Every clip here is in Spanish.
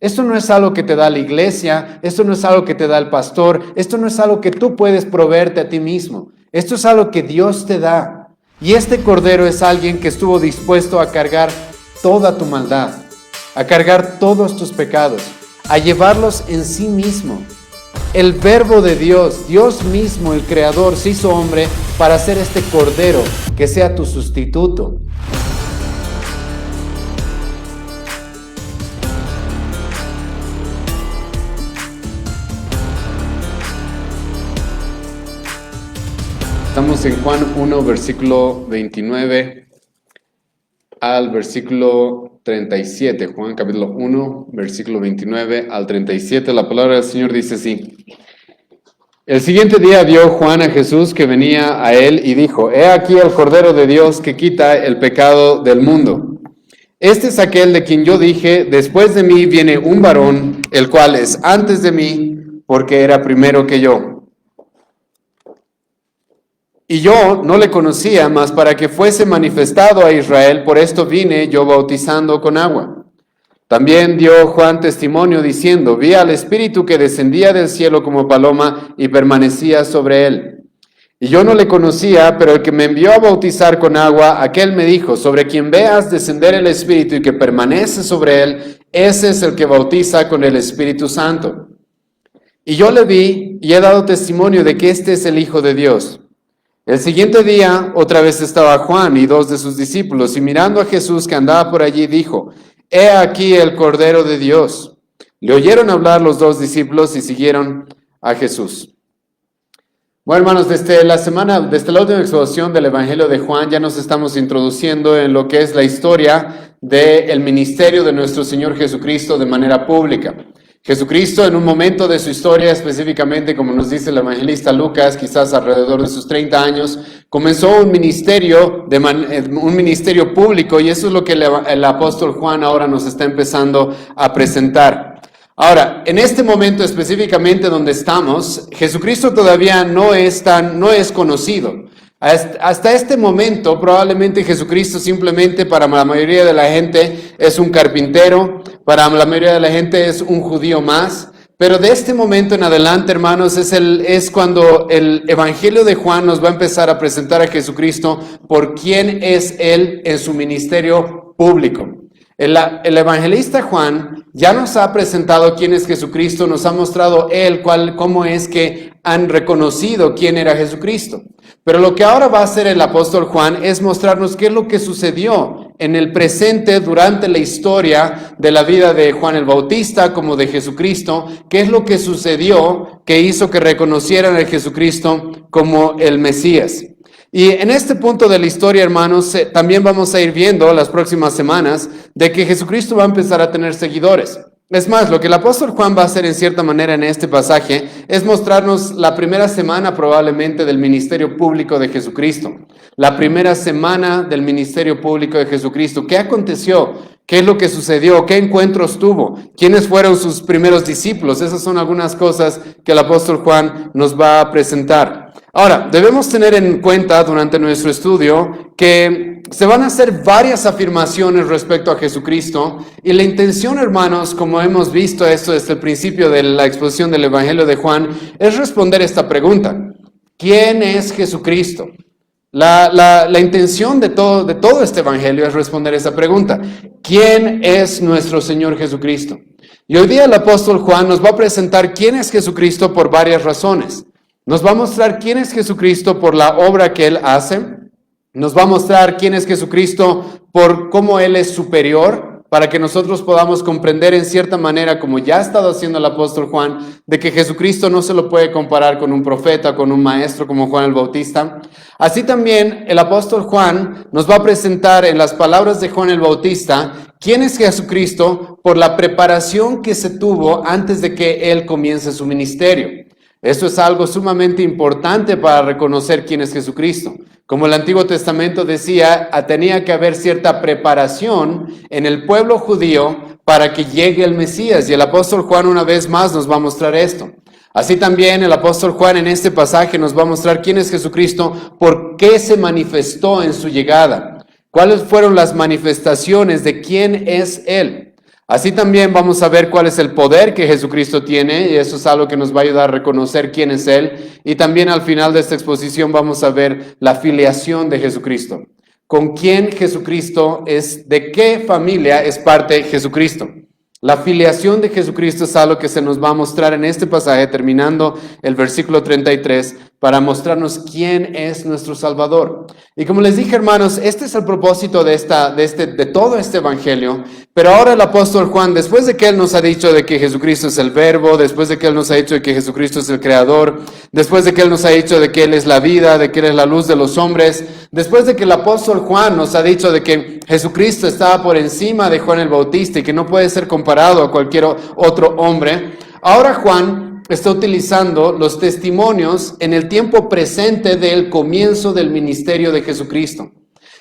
Esto no es algo que te da la iglesia, esto no es algo que te da el pastor, esto no es algo que tú puedes proveerte a ti mismo. Esto es algo que Dios te da. Y este cordero es alguien que estuvo dispuesto a cargar toda tu maldad, a cargar todos tus pecados, a llevarlos en sí mismo. El verbo de Dios, Dios mismo, el Creador, se hizo hombre para ser este cordero que sea tu sustituto. Estamos en Juan 1, versículo 29 al versículo 37. Juan capítulo 1, versículo 29 al 37. La palabra del Señor dice así. El siguiente día vio Juan a Jesús que venía a él y dijo: He aquí el Cordero de Dios que quita el pecado del mundo. Este es aquel de quien yo dije: después de mí viene un varón, el cual es antes de mí, porque era primero que yo. Y yo no le conocía, mas para que fuese manifestado a Israel, por esto vine yo bautizando con agua. También dio Juan testimonio diciendo: vi al Espíritu que descendía del cielo como paloma y permanecía sobre él. Y yo no le conocía, pero el que me envió a bautizar con agua, aquel me dijo: sobre quien veas descender el Espíritu y que permanece sobre él, ese es el que bautiza con el Espíritu Santo. Y yo le vi y he dado testimonio de que este es el Hijo de Dios. El siguiente día otra vez estaba Juan y dos de sus discípulos, y mirando a Jesús que andaba por allí, dijo: He aquí el Cordero de Dios. Le oyeron hablar los dos discípulos y siguieron a Jesús. Bueno, hermanos, desde la última exposición del Evangelio de Juan, ya nos estamos introduciendo en lo que es la historia del ministerio de nuestro Señor Jesucristo de manera pública. Jesucristo, en un momento de su historia, específicamente como nos dice el evangelista Lucas, quizás alrededor de sus 30 años, comenzó un ministerio público, y eso es lo que el apóstol Juan ahora nos está empezando a presentar. Ahora, en este momento específicamente donde estamos, Jesucristo todavía no es conocido. Hasta este momento, probablemente Jesucristo simplemente para la mayoría de la gente es un carpintero, para la mayoría de la gente es un judío más, pero de este momento en adelante, hermanos, es cuando el Evangelio de Juan nos va a empezar a presentar a Jesucristo por quién es Él en su ministerio público. El evangelista Juan ya nos ha presentado quién es Jesucristo, nos ha mostrado Él cómo es que han reconocido quién era Jesucristo. Pero lo que ahora va a hacer el apóstol Juan es mostrarnos qué es lo que sucedió en el presente durante la historia de la vida de Juan el Bautista como de Jesucristo, qué es lo que sucedió que hizo que reconocieran a Jesucristo como el Mesías. Y en este punto de la historia, hermanos, también vamos a ir viendo las próximas semanas de que Jesucristo va a empezar a tener seguidores. Es más, lo que el apóstol Juan va a hacer en cierta manera en este pasaje es mostrarnos la primera semana probablemente del ministerio público de Jesucristo. La primera semana del ministerio público de Jesucristo. ¿Qué aconteció? ¿Qué es lo que sucedió? ¿Qué encuentros tuvo? ¿Quiénes fueron sus primeros discípulos? Esas son algunas cosas que el apóstol Juan nos va a presentar. Ahora, debemos tener en cuenta durante nuestro estudio que se van a hacer varias afirmaciones respecto a Jesucristo, y la intención, hermanos, como hemos visto esto desde el principio de la exposición del Evangelio de Juan, es responder esta pregunta: ¿quién es Jesucristo? La intención de todo este Evangelio es responder esa pregunta: ¿quién es nuestro Señor Jesucristo? Y hoy día el apóstol Juan nos va a presentar quién es Jesucristo por varias razones. Nos va a mostrar quién es Jesucristo por la obra que Él hace. Nos va a mostrar quién es Jesucristo por cómo Él es superior, para que nosotros podamos comprender en cierta manera, como ya ha estado haciendo el apóstol Juan, de que Jesucristo no se lo puede comparar con un profeta, con un maestro como Juan el Bautista. Así también el apóstol Juan nos va a presentar en las palabras de Juan el Bautista quién es Jesucristo por la preparación que se tuvo antes de que Él comience su ministerio. Esto es algo sumamente importante para reconocer quién es Jesucristo. Como el Antiguo Testamento decía, tenía que haber cierta preparación en el pueblo judío para que llegue el Mesías. Y el apóstol Juan una vez más nos va a mostrar esto. Así también el apóstol Juan en este pasaje nos va a mostrar quién es Jesucristo, por qué se manifestó en su llegada, cuáles fueron las manifestaciones de quién es Él. Así también vamos a ver cuál es el poder que Jesucristo tiene, y eso es algo que nos va a ayudar a reconocer quién es Él. Y también al final de esta exposición vamos a ver la filiación de Jesucristo. ¿Con quién Jesucristo es? ¿De qué familia es parte Jesucristo? La filiación de Jesucristo es algo que se nos va a mostrar en este pasaje, terminando el versículo 33, para mostrarnos quién es nuestro Salvador. Y como les dije, hermanos, este es el propósito de todo este evangelio. Pero ahora el apóstol Juan, después de que él nos ha dicho de que Jesucristo es el Verbo, después de que él nos ha dicho de que Jesucristo es el Creador, después de que él nos ha dicho de que él es la vida, de que él es la luz de los hombres, después de que el apóstol Juan nos ha dicho de que Jesucristo estaba por encima de Juan el Bautista y que no puede ser comparado a cualquier otro hombre, ahora Juan está utilizando los testimonios en el tiempo presente del comienzo del ministerio de Jesucristo.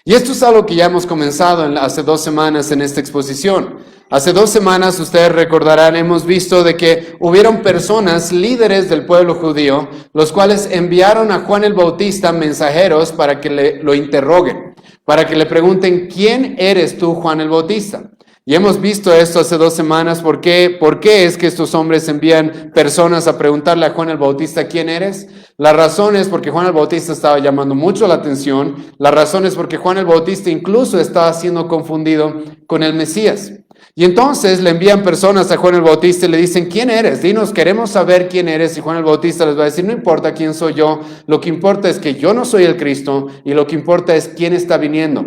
Y esto es algo que ya hemos comenzado hace 2 semanas en esta exposición. Hace 2 semanas, ustedes recordarán, hemos visto de que hubieron personas, líderes del pueblo judío, los cuales enviaron a Juan el Bautista mensajeros para que lo interroguen, para que le pregunten, ¿quién eres tú, Juan el Bautista? Y hemos visto esto hace 2 semanas. ¿Por qué es que estos hombres envían personas a preguntarle a Juan el Bautista quién eres? La razón es porque Juan el Bautista estaba llamando mucho la atención. La razón es porque Juan el Bautista incluso estaba siendo confundido con el Mesías. Y entonces le envían personas a Juan el Bautista y le dicen, ¿quién eres? Dinos, queremos saber quién eres. Y Juan el Bautista les va a decir, no importa quién soy yo, lo que importa es que yo no soy el Cristo y lo que importa es quién está viniendo.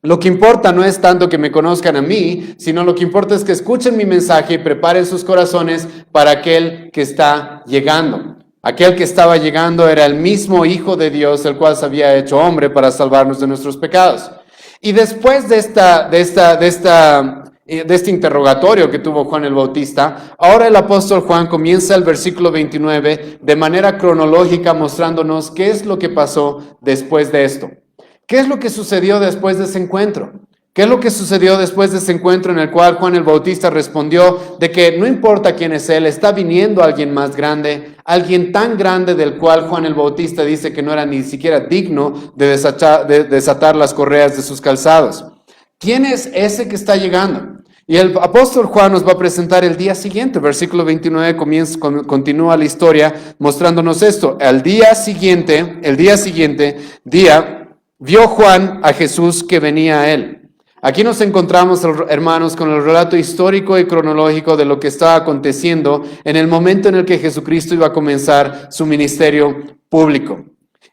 Lo que importa no es tanto que me conozcan a mí, sino lo que importa es que escuchen mi mensaje y preparen sus corazones para aquel que está llegando. Aquel que estaba llegando era el mismo Hijo de Dios, el cual se había hecho hombre para salvarnos de nuestros pecados. Y después de este interrogatorio que tuvo Juan el Bautista, ahora el apóstol Juan comienza el versículo 29 de manera cronológica mostrándonos qué es lo que pasó después de esto. ¿Qué es lo que sucedió después de ese encuentro? ¿Qué es lo que sucedió después de ese encuentro en el cual Juan el Bautista respondió de que no importa quién es él, está viniendo alguien más grande, alguien tan grande del cual Juan el Bautista dice que no era ni siquiera digno de desatar las correas de sus calzados? ¿Quién es ese que está llegando? Y el apóstol Juan nos va a presentar el día siguiente, versículo 29, continúa la historia mostrándonos esto. El día siguiente, vio Juan a Jesús que venía a él. Aquí nos encontramos, hermanos, con el relato histórico y cronológico de lo que estaba aconteciendo en el momento en el que Jesucristo iba a comenzar su ministerio público.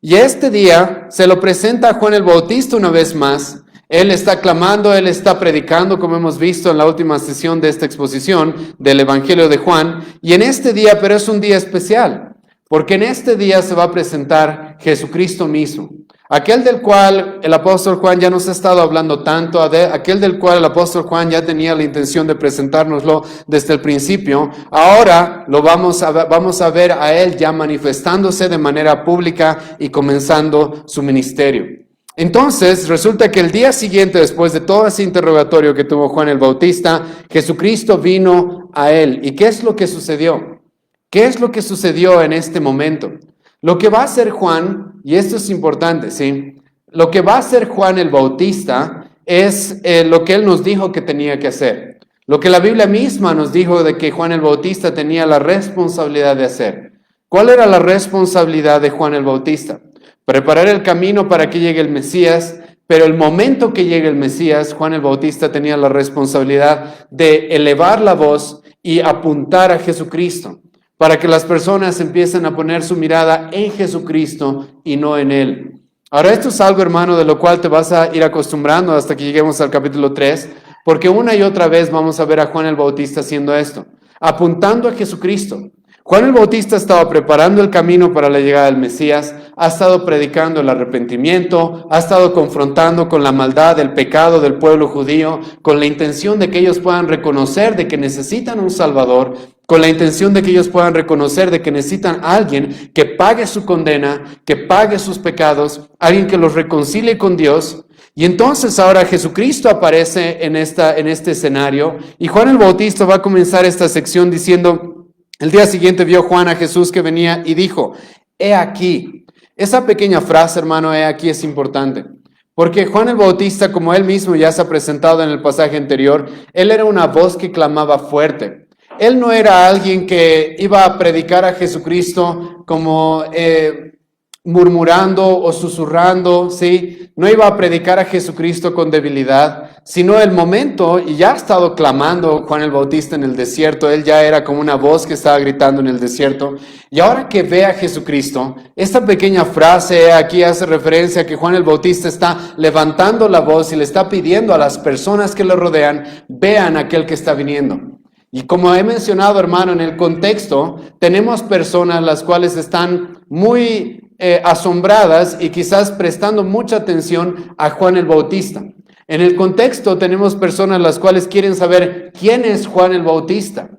Y este día se lo presenta a Juan el Bautista una vez más. Él está clamando, él está predicando, como hemos visto en la última sesión de esta exposición del Evangelio de Juan. Y en este día, pero es un día especial, porque en este día se va a presentar Jesucristo mismo. Aquel del cual el apóstol Juan ya nos ha estado hablando tanto, aquel del cual el apóstol Juan ya tenía la intención de presentárnoslo desde el principio, ahora lo vamos a ver a él ya manifestándose de manera pública y comenzando su ministerio. Entonces, resulta que el día siguiente, después de todo ese interrogatorio que tuvo Juan el Bautista, Jesucristo vino a él. ¿Y qué es lo que sucedió? ¿Qué es lo que sucedió en este momento? Lo que va a hacer Juan, y esto es importante, ¿sí? Lo que va a hacer Juan el Bautista es lo que él nos dijo que tenía que hacer. Lo que la Biblia misma nos dijo de que Juan el Bautista tenía la responsabilidad de hacer. ¿Cuál era la responsabilidad de Juan el Bautista? Preparar el camino para que llegue el Mesías, pero el momento que llegue el Mesías, Juan el Bautista tenía la responsabilidad de elevar la voz y apuntar a Jesucristo, para que las personas empiecen a poner su mirada en Jesucristo y no en Él. Ahora, esto es algo, hermano, de lo cual te vas a ir acostumbrando hasta que lleguemos al capítulo 3, porque una y otra vez vamos a ver a Juan el Bautista haciendo esto, apuntando a Jesucristo. Juan el Bautista estaba preparando el camino para la llegada del Mesías, ha estado predicando el arrepentimiento, ha estado confrontando con la maldad, el pecado del pueblo judío, con la intención de que ellos puedan reconocer de que necesitan un Salvador, con la intención de que ellos puedan reconocer de que necesitan a alguien que pague su condena, que pague sus pecados, alguien que los reconcilie con Dios. Y entonces ahora Jesucristo aparece en este escenario y Juan el Bautista va a comenzar esta sección diciendo: el día siguiente vio Juan a Jesús que venía y dijo, he aquí. Esa pequeña frase, hermano, he aquí, es importante. Porque Juan el Bautista, como él mismo ya se ha presentado en el pasaje anterior, él era una voz que clamaba fuerte. Él no era alguien que iba a predicar a Jesucristo como murmurando o susurrando, ¿sí? No iba a predicar a Jesucristo con debilidad, sino el momento, y ya ha estado clamando Juan el Bautista en el desierto, él ya era como una voz que estaba gritando en el desierto, y ahora que ve a Jesucristo, esta pequeña frase aquí hace referencia a que Juan el Bautista está levantando la voz y le está pidiendo a las personas que lo rodean, vean a aquel que está viniendo. Y como he mencionado, hermano, en el contexto, tenemos personas las cuales están muy asombradas y quizás prestando mucha atención a Juan el Bautista. En el contexto tenemos personas las cuales quieren saber quién es Juan el Bautista.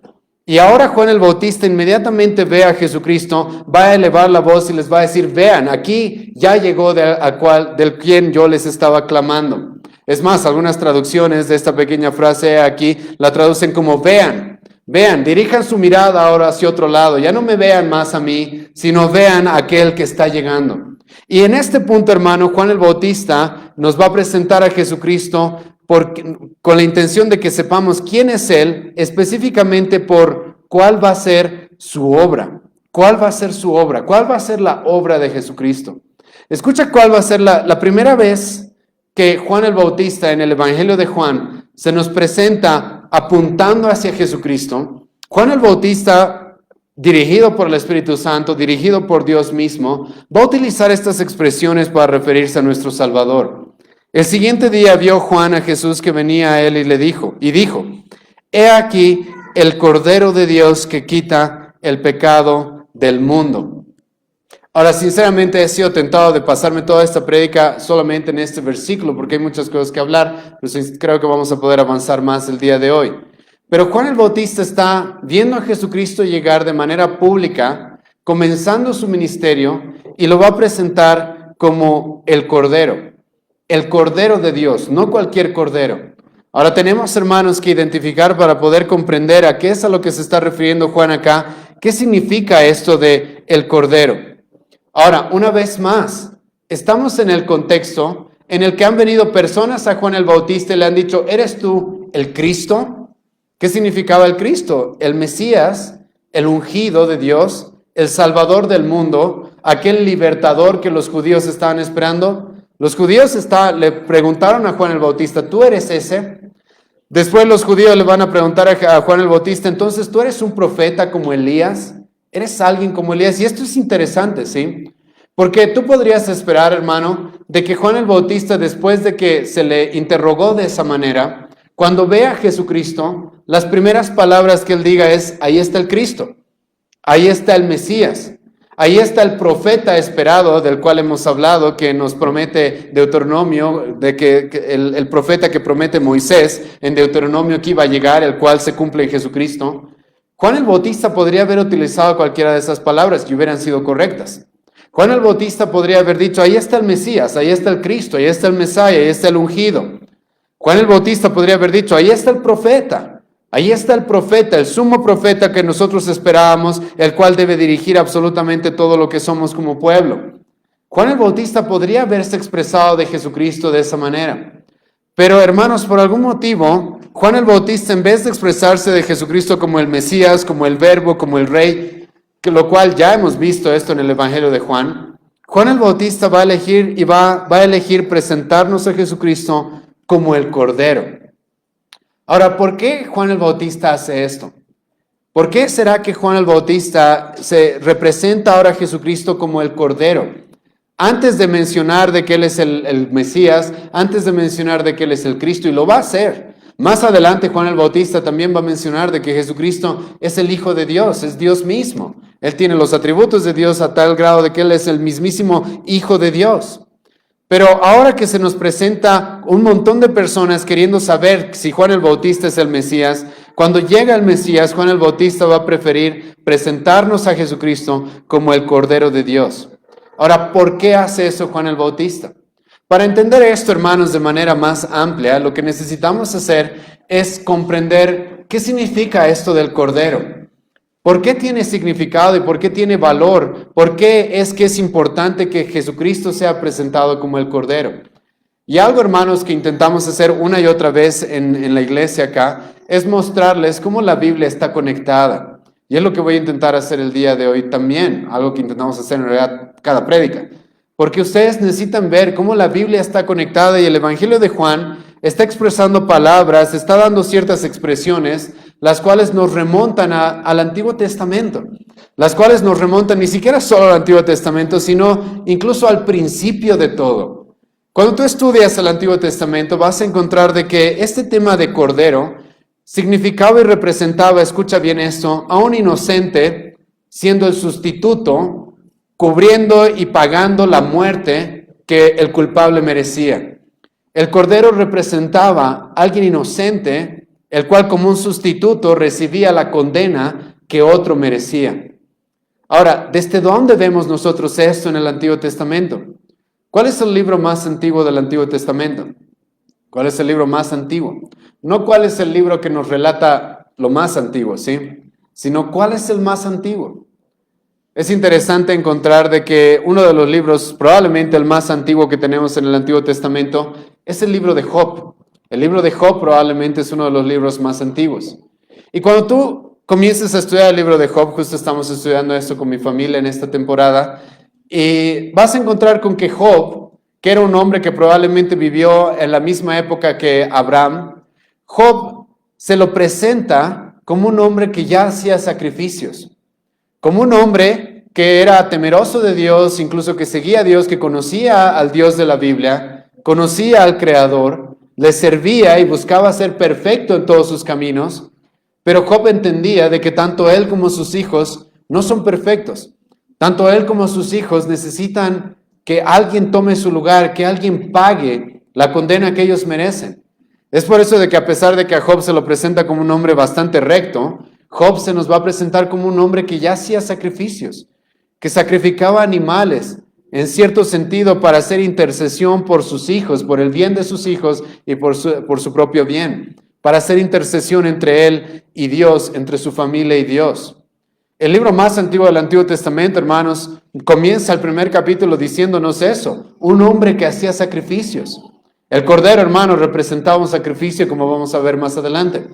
Y ahora Juan el Bautista inmediatamente ve a Jesucristo, va a elevar la voz y les va a decir, vean, aquí ya llegó del quien yo les estaba clamando. Es más, algunas traducciones de esta pequeña frase aquí la traducen como vean, dirijan su mirada ahora hacia otro lado, ya no me vean más a mí, sino vean a aquel que está llegando. Y en este punto, hermano, Juan el Bautista nos va a presentar a Jesucristo con la intención de que sepamos quién es Él, específicamente por cuál va a ser su obra. ¿Cuál va a ser su obra? ¿Cuál va a ser la obra de Jesucristo? Escucha cuál va a ser la primera vez que Juan el Bautista en el Evangelio de Juan se nos presenta apuntando hacia Jesucristo. Juan el Bautista, dirigido por el Espíritu Santo, dirigido por Dios mismo, va a utilizar estas expresiones para referirse a nuestro Salvador. El siguiente día vio Juan a Jesús que venía a él y dijo, he aquí el Cordero de Dios que quita el pecado del mundo. Ahora, sinceramente he sido tentado de pasarme toda esta prédica solamente en este versículo, porque hay muchas cosas que hablar, pero creo que vamos a poder avanzar más el día de hoy. Pero Juan el Bautista está viendo a Jesucristo llegar de manera pública, comenzando su ministerio, y lo va a presentar como el Cordero de Dios, no cualquier Cordero. Ahora tenemos, hermanos, que identificar para poder comprender a qué es a lo que se está refiriendo Juan acá, qué significa esto de el Cordero. Ahora, una vez más, estamos en el contexto en el que han venido personas a Juan el Bautista y le han dicho, ¿eres tú el Cristo? ¿Qué significaba el Cristo? El Mesías, el ungido de Dios, el Salvador del mundo, aquel libertador que los judíos estaban esperando. Los judíos le preguntaron a Juan el Bautista, ¿tú eres ese? Después los judíos le van a preguntar a Juan el Bautista, entonces, ¿tú eres un profeta como Elías? ¿Eres alguien como Elías? Y esto es interesante, ¿sí? Porque tú podrías esperar, hermano, de que Juan el Bautista, después de que se le interrogó de esa manera, cuando ve a Jesucristo, las primeras palabras que él diga es, ahí está el Cristo, ahí está el Mesías, ahí está el profeta esperado del cual hemos hablado, que nos promete Deuteronomio, de que el profeta que promete Moisés en Deuteronomio que iba a llegar, el cual se cumple en Jesucristo. Juan el Bautista podría haber utilizado cualquiera de esas palabras que hubieran sido correctas. Juan el Bautista podría haber dicho, ahí está el Mesías, ahí está el Cristo, ahí está el Mesías, ahí está el ungido. Juan el Bautista podría haber dicho, ahí está el profeta, el sumo profeta que nosotros esperábamos, el cual debe dirigir absolutamente todo lo que somos como pueblo. Juan el Bautista podría haberse expresado de Jesucristo de esa manera. Pero hermanos, por algún motivo, Juan el Bautista, en vez de expresarse de Jesucristo como el Mesías, como el Verbo, como el Rey, lo cual ya hemos visto esto en el Evangelio de Juan, Juan el Bautista va a elegir presentarnos a Jesucristo como el Cordero. Ahora, ¿por qué Juan el Bautista hace esto? ¿Por qué será que Juan el Bautista se representa ahora a Jesucristo como el Cordero? Antes de mencionar de que Él es el Mesías, antes de mencionar de que Él es el Cristo, y lo va a hacer. Más adelante Juan el Bautista también va a mencionar de que Jesucristo es el Hijo de Dios, es Dios mismo. Él tiene los atributos de Dios a tal grado de que Él es el mismísimo Hijo de Dios. Pero ahora que se nos presenta un montón de personas queriendo saber si Juan el Bautista es el Mesías, cuando llega el Mesías, Juan el Bautista va a preferir presentarnos a Jesucristo como el Cordero de Dios. Ahora, ¿por qué hace eso Juan el Bautista? Para entender esto, hermanos, de manera más amplia, lo que necesitamos hacer es comprender qué significa esto del Cordero. ¿Por qué tiene significado y por qué tiene valor? ¿Por qué es que es importante que Jesucristo sea presentado como el Cordero? Y algo, hermanos, que intentamos hacer una y otra vez en la iglesia acá, es mostrarles cómo la Biblia está conectada. Y es lo que voy a intentar hacer el día de hoy también, algo que intentamos hacer en realidad cada prédica. Porque ustedes necesitan ver cómo la Biblia está conectada y el Evangelio de Juan está expresando palabras, está dando ciertas expresiones, las cuales nos remontan al Antiguo Testamento, las cuales nos remontan ni siquiera solo al Antiguo Testamento, sino incluso al principio de todo. Cuando tú estudias el Antiguo Testamento vas a encontrar de que este tema de cordero significaba y representaba, escucha bien esto, a un inocente siendo el sustituto, cubriendo y pagando la muerte que el culpable merecía. El cordero representaba a alguien inocente, el cual como un sustituto recibía la condena que otro merecía. Ahora, ¿desde dónde vemos nosotros esto en el Antiguo Testamento? ¿Cuál es el libro más antiguo del Antiguo Testamento? ¿Cuál es el libro más antiguo? No cuál es el libro que nos relata lo más antiguo, ¿sí? Sino cuál es el más antiguo. Es interesante encontrar de que uno de los libros, probablemente el más antiguo que tenemos en el Antiguo Testamento, es el libro de Job. El libro de Job probablemente es uno de los libros más antiguos. Y cuando tú comiences a estudiar el libro de Job, justo estamos estudiando esto con mi familia en esta temporada, y vas a encontrar con que Job, que era un hombre que probablemente vivió en la misma época que Abraham, Job se lo presenta como un hombre que ya hacía sacrificios, como un hombre que era temeroso de Dios, incluso que seguía a Dios, que conocía al Dios de la Biblia, conocía al Creador, le servía y buscaba ser perfecto en todos sus caminos, pero Job entendía de que tanto él como sus hijos no son perfectos. Tanto él como sus hijos necesitan que alguien tome su lugar, que alguien pague la condena que ellos merecen. Es por eso de que a pesar de que a Job se lo presenta como un hombre bastante recto, Job se nos va a presentar como un hombre que ya hacía sacrificios, que sacrificaba animales, en cierto sentido para hacer intercesión por sus hijos, por el bien de sus hijos y por su propio bien, para hacer intercesión entre él y Dios, entre su familia y Dios. El libro más antiguo del Antiguo Testamento, hermanos, comienza el primer capítulo diciéndonos eso, un hombre que hacía sacrificios. El cordero, hermano, representaba un sacrificio, como vamos a ver más adelante.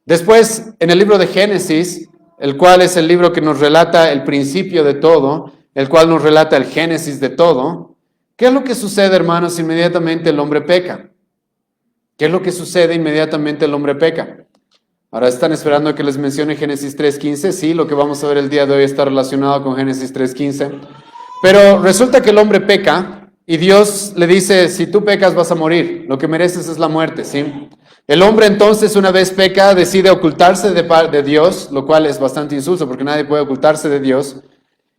Después, en el libro de Génesis, el cual es el libro que nos relata el principio de todo, el cual nos relata el génesis de todo, ¿qué es lo que sucede, hermanos? Inmediatamente el hombre peca. ¿Qué es lo que sucede? Inmediatamente el hombre peca. Ahora están esperando que les mencione Génesis 3.15. Sí, lo que vamos a ver el día de hoy está relacionado con Génesis 3.15. Pero resulta que el hombre peca y Dios le dice, si tú pecas vas a morir, lo que mereces es la muerte, ¿sí? El hombre entonces una vez peca decide ocultarse de Dios, lo cual es bastante insulso porque nadie puede ocultarse de Dios.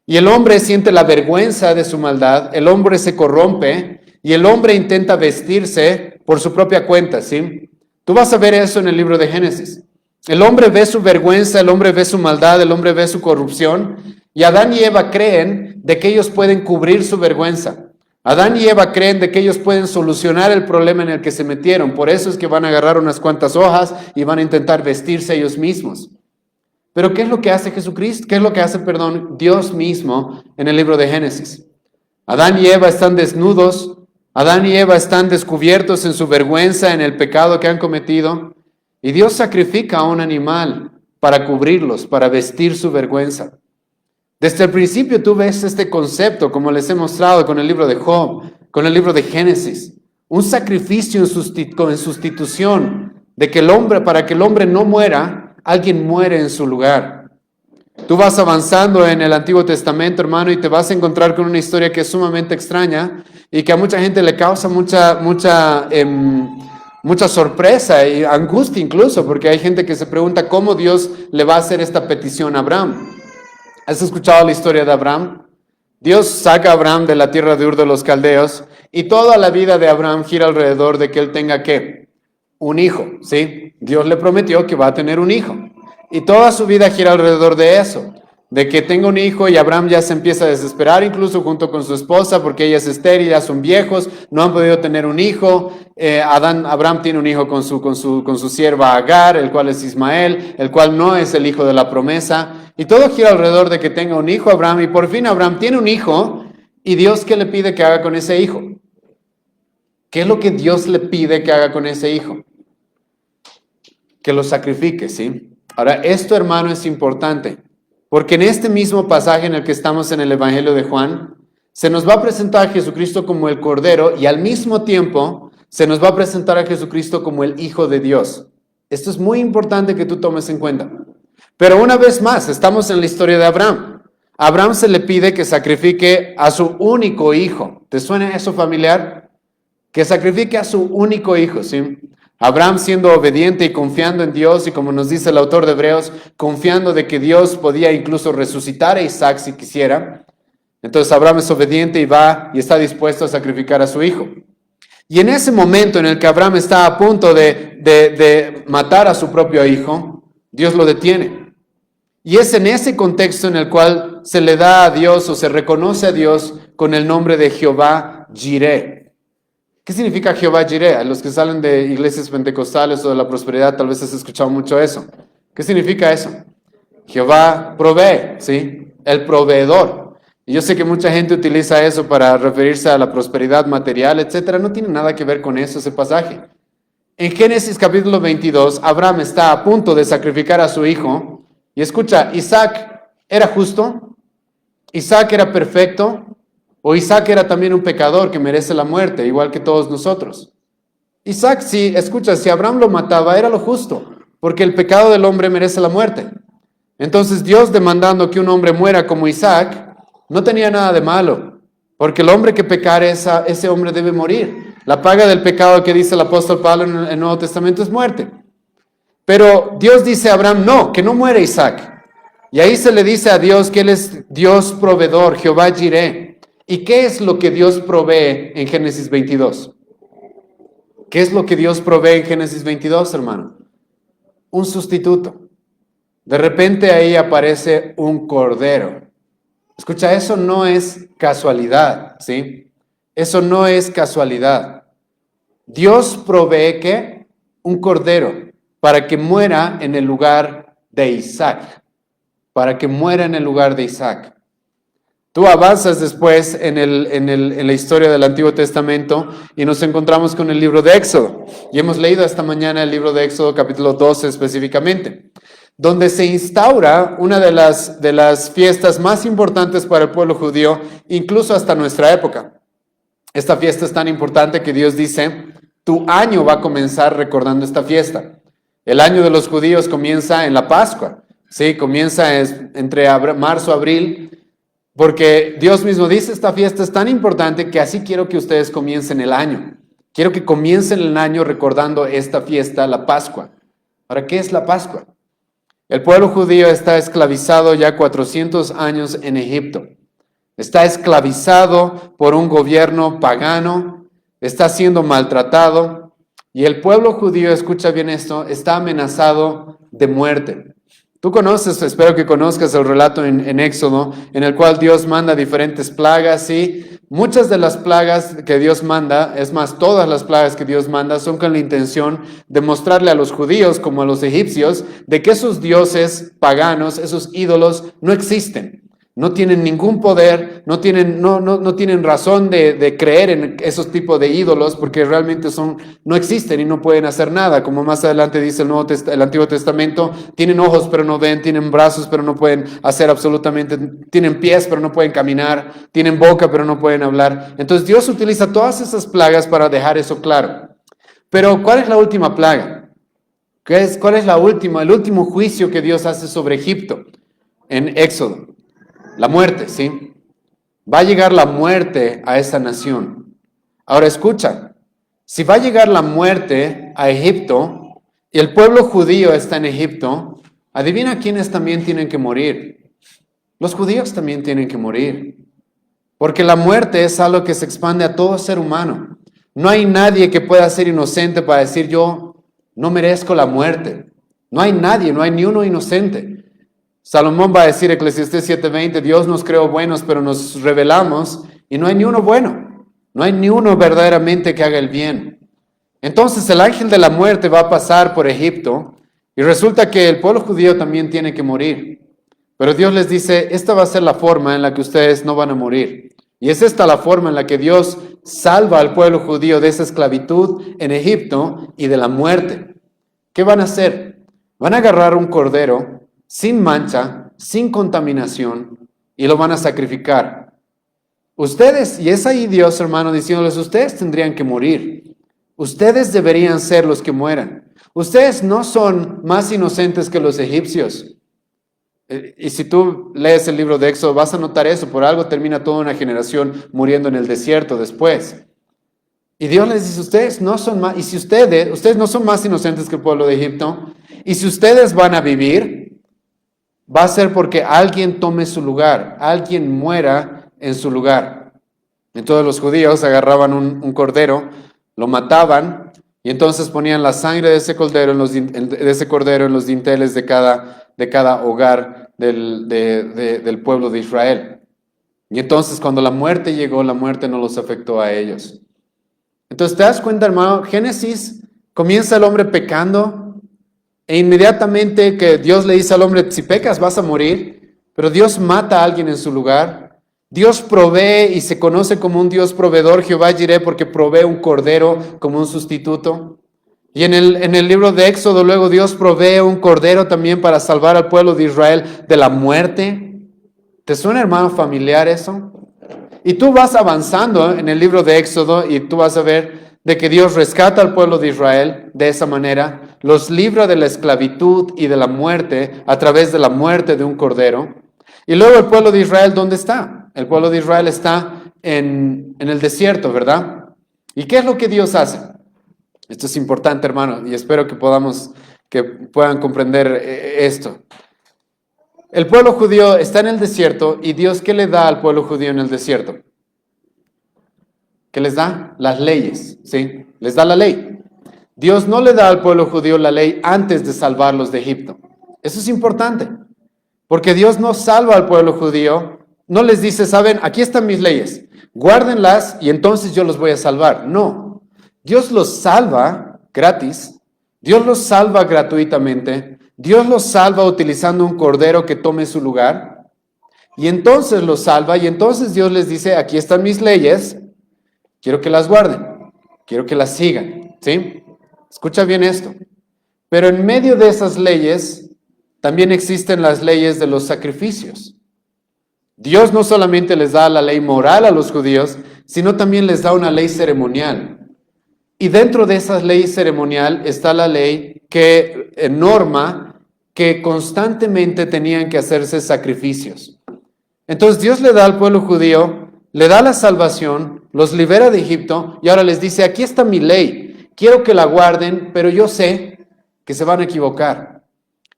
Y el hombre siente la vergüenza de su maldad, el hombre se corrompe y el hombre intenta vestirse por su propia cuenta, ¿sí? Tú vas a ver eso en el libro de Génesis. El hombre ve su vergüenza, el hombre ve su maldad, el hombre ve su corrupción y Adán y Eva creen de que ellos pueden cubrir su vergüenza. Adán y Eva creen de que ellos pueden solucionar el problema en el que se metieron. Por eso es que van a agarrar unas cuantas hojas y van a intentar vestirse ellos mismos. Pero ¿qué es lo que hace Jesucristo? ¿Qué es lo que hace, Dios mismo en el libro de Génesis? Adán y Eva están desnudos, Adán y Eva están descubiertos en su vergüenza, en el pecado que han cometido. Y Dios sacrifica a un animal para cubrirlos, para vestir su vergüenza. Desde el principio tú ves este concepto, como les he mostrado con el libro de Job, con el libro de Génesis. Un sacrificio en sustitución de que el hombre, para que el hombre no muera, alguien muere en su lugar. Tú vas avanzando en el Antiguo Testamento, hermano, y te vas a encontrar con una historia que es sumamente extraña y que a mucha gente le causa mucha sorpresa y angustia incluso, porque hay gente que se pregunta cómo Dios le va a hacer esta petición a Abraham. ¿Has escuchado la historia de Abraham? Dios saca a Abraham de la tierra de Ur de los Caldeos y toda la vida de Abraham gira alrededor de que él tenga ¿qué? Un hijo, ¿sí? Dios le prometió que va a tener un hijo y toda su vida gira alrededor de eso, de que tenga un hijo y Abraham ya se empieza a desesperar incluso junto con su esposa porque ella es estéril, ya son viejos, no han podido tener un hijo. Abraham tiene un hijo con su sierva Agar, el cual es Ismael, el cual no es el hijo de la promesa. Y todo gira alrededor de que tenga un hijo Abraham y por fin Abraham tiene un hijo y Dios ¿qué le pide que haga con ese hijo? ¿Qué es lo que Dios le pide que haga con ese hijo? Que lo sacrifique, ¿sí? Ahora, esto, hermano, es importante, porque en este mismo pasaje en el que estamos en el Evangelio de Juan, se nos va a presentar a Jesucristo como el Cordero y al mismo tiempo se nos va a presentar a Jesucristo como el Hijo de Dios. Esto es muy importante que tú tomes en cuenta. Pero una vez más, estamos en la historia de Abraham. A Abraham se le pide que sacrifique a su único hijo. ¿Te suena eso familiar? Que sacrifique a su único hijo, ¿sí? Abraham siendo obediente y confiando en Dios, y como nos dice el autor de Hebreos, confiando de que Dios podía incluso resucitar a Isaac si quisiera. Entonces Abraham es obediente y va y está dispuesto a sacrificar a su hijo. Y en ese momento en el que Abraham está a punto de matar a su propio hijo, Dios lo detiene. Y es en ese contexto en el cual se le da a Dios o se reconoce a Dios con el nombre de Jehová Jireh. ¿Qué significa Jehová Jireh? A los que salen de iglesias pentecostales o de la prosperidad tal vez has escuchado mucho eso. ¿Qué significa eso? Jehová provee, ¿sí? El proveedor. Y yo sé que mucha gente utiliza eso para referirse a la prosperidad material, etcétera. No tiene nada que ver con eso ese pasaje. En Génesis capítulo 22, Abraham está a punto de sacrificar a su hijo. Y escucha, ¿Isaac era justo? ¿Isaac era perfecto? ¿O Isaac era también un pecador que merece la muerte, igual que todos nosotros? Isaac, sí, escucha, si Abraham lo mataba, era lo justo, porque el pecado del hombre merece la muerte. Entonces Dios demandando que un hombre muera como Isaac, no tenía nada de malo, porque el hombre que pecare, ese hombre debe morir. La paga del pecado que dice el apóstol Pablo en el Nuevo Testamento es muerte. Pero Dios dice a Abraham, no, que no muera Isaac. Y ahí se le dice a Dios que Él es Dios proveedor, Jehová Jireh. ¿Y qué es lo que Dios provee en Génesis 22? ¿Qué es lo que Dios provee en Génesis 22, hermano? Un sustituto. De repente ahí aparece un cordero. Escucha, eso no es casualidad, ¿sí? Eso no es casualidad. Dios provee ¿qué? Un cordero para que muera en el lugar de Isaac. Para que muera en el lugar de Isaac. Tú avanzas después en la historia del Antiguo Testamento y nos encontramos con el libro de Éxodo. Y hemos leído esta mañana el libro de Éxodo, capítulo 12 específicamente, donde se instaura una de las fiestas más importantes para el pueblo judío, incluso hasta nuestra época. Esta fiesta es tan importante que Dios dice, tu año va a comenzar recordando esta fiesta. El año de los judíos comienza en la Pascua, ¿sí? Comienza entre marzo y abril. Porque Dios mismo dice, esta fiesta es tan importante que así quiero que ustedes comiencen el año. Quiero que comiencen el año recordando esta fiesta, la Pascua. ¿Para qué es la Pascua? El pueblo judío está esclavizado ya 400 años en Egipto. Está esclavizado por un gobierno pagano, está siendo maltratado. Y el pueblo judío, escucha bien esto, está amenazado de muerte. Tú conoces, espero que conozcas el relato en Éxodo, en el cual Dios manda diferentes plagas, y muchas de las plagas que Dios manda, es más, todas las plagas que Dios manda, son con la intención de mostrarle a los judíos, como a los egipcios, de que esos dioses paganos, esos ídolos, no existen. No tienen ningún poder, no tienen razón de creer en esos tipos de ídolos porque realmente no existen y no pueden hacer nada. Como más adelante dice el Antiguo Testamento, tienen ojos pero no ven, tienen brazos pero no pueden hacer absolutamente, tienen pies pero no pueden caminar, tienen boca pero no pueden hablar. Entonces Dios utiliza todas esas plagas para dejar eso claro. Pero ¿cuál es la última plaga? ¿Cuál es el último juicio que Dios hace sobre Egipto en Éxodo? La muerte, ¿sí? Va a llegar la muerte a esa nación. Ahora escucha, si va a llegar la muerte a Egipto y el pueblo judío está en Egipto, adivina quiénes también tienen que morir. Los judíos también tienen que morir. Porque la muerte es algo que se expande a todo ser humano. No hay nadie que pueda ser inocente para decir yo no merezco la muerte. No hay nadie, no hay ni uno inocente. Salomón va a decir, Eclesiastés 7:20, Dios nos creó buenos, pero nos rebelamos y no hay ni uno bueno. No hay ni uno verdaderamente que haga el bien. Entonces el ángel de la muerte va a pasar por Egipto y resulta que el pueblo judío también tiene que morir. Pero Dios les dice, esta va a ser la forma en la que ustedes no van a morir. Y es esta la forma en la que Dios salva al pueblo judío de esa esclavitud en Egipto y de la muerte. ¿Qué van a hacer? Van a agarrar un cordero sin mancha, sin contaminación, y lo van a sacrificar. Ustedes, y es ahí Dios, hermano, diciéndoles, ustedes tendrían que morir. Ustedes deberían ser los que mueran. Ustedes no son más inocentes que los egipcios. Y si tú lees el libro de Éxodo, vas a notar eso. Por algo termina toda una generación muriendo en el desierto después. Y Dios les dice, ustedes no son más, y si ustedes no son más inocentes que el pueblo de Egipto, y si ustedes van a vivir, va a ser porque alguien tome su lugar, alguien muera en su lugar. Entonces los judíos agarraban un cordero, lo mataban, y entonces ponían la sangre de ese cordero en los dinteles de cada hogar del pueblo de Israel. Y entonces cuando la muerte llegó, la muerte no los afectó a ellos. Entonces te das cuenta, hermano, Génesis comienza el hombre pecando e inmediatamente que Dios le dice al hombre, si pecas vas a morir, pero Dios mata a alguien en su lugar. Dios provee y se conoce como un Dios proveedor, Jehová Jireh, porque provee un cordero como un sustituto. Y en el libro de Éxodo luego Dios provee un cordero también para salvar al pueblo de Israel de la muerte. ¿Te suena, hermano, familiar eso? Y tú vas avanzando en el libro de Éxodo y tú vas a ver de que Dios rescata al pueblo de Israel de esa manera, los libra de la esclavitud y de la muerte a través de la muerte de un cordero. Y luego el pueblo de Israel, ¿dónde está? El pueblo de Israel está en el desierto, ¿verdad? ¿Y qué es lo que Dios hace? Esto es importante, hermano, y espero que puedan comprender esto. El pueblo judío está en el desierto y Dios, ¿qué le da al pueblo judío en el desierto? ¿Qué les da? Las leyes, ¿sí? Les da la ley. Dios no le da al pueblo judío la ley antes de salvarlos de Egipto. Eso es importante, porque Dios no salva al pueblo judío, no les dice, saben, aquí están mis leyes, guárdenlas y entonces yo los voy a salvar. No, Dios los salva gratis, Dios los salva gratuitamente, Dios los salva utilizando un cordero que tome su lugar, y entonces los salva, y entonces Dios les dice, aquí están mis leyes, quiero que las guarden, quiero que las sigan, ¿sí? Escucha bien esto. Pero en medio de esas leyes, también existen las leyes de los sacrificios. Dios no solamente les da la ley moral a los judíos, sino también les da una ley ceremonial. Y dentro de esa ley ceremonial está la ley que norma que constantemente tenían que hacerse sacrificios. Entonces Dios le da al pueblo judío, le da la salvación, los libera de Egipto y ahora les dice, aquí está mi ley, quiero que la guarden, pero yo sé que se van a equivocar.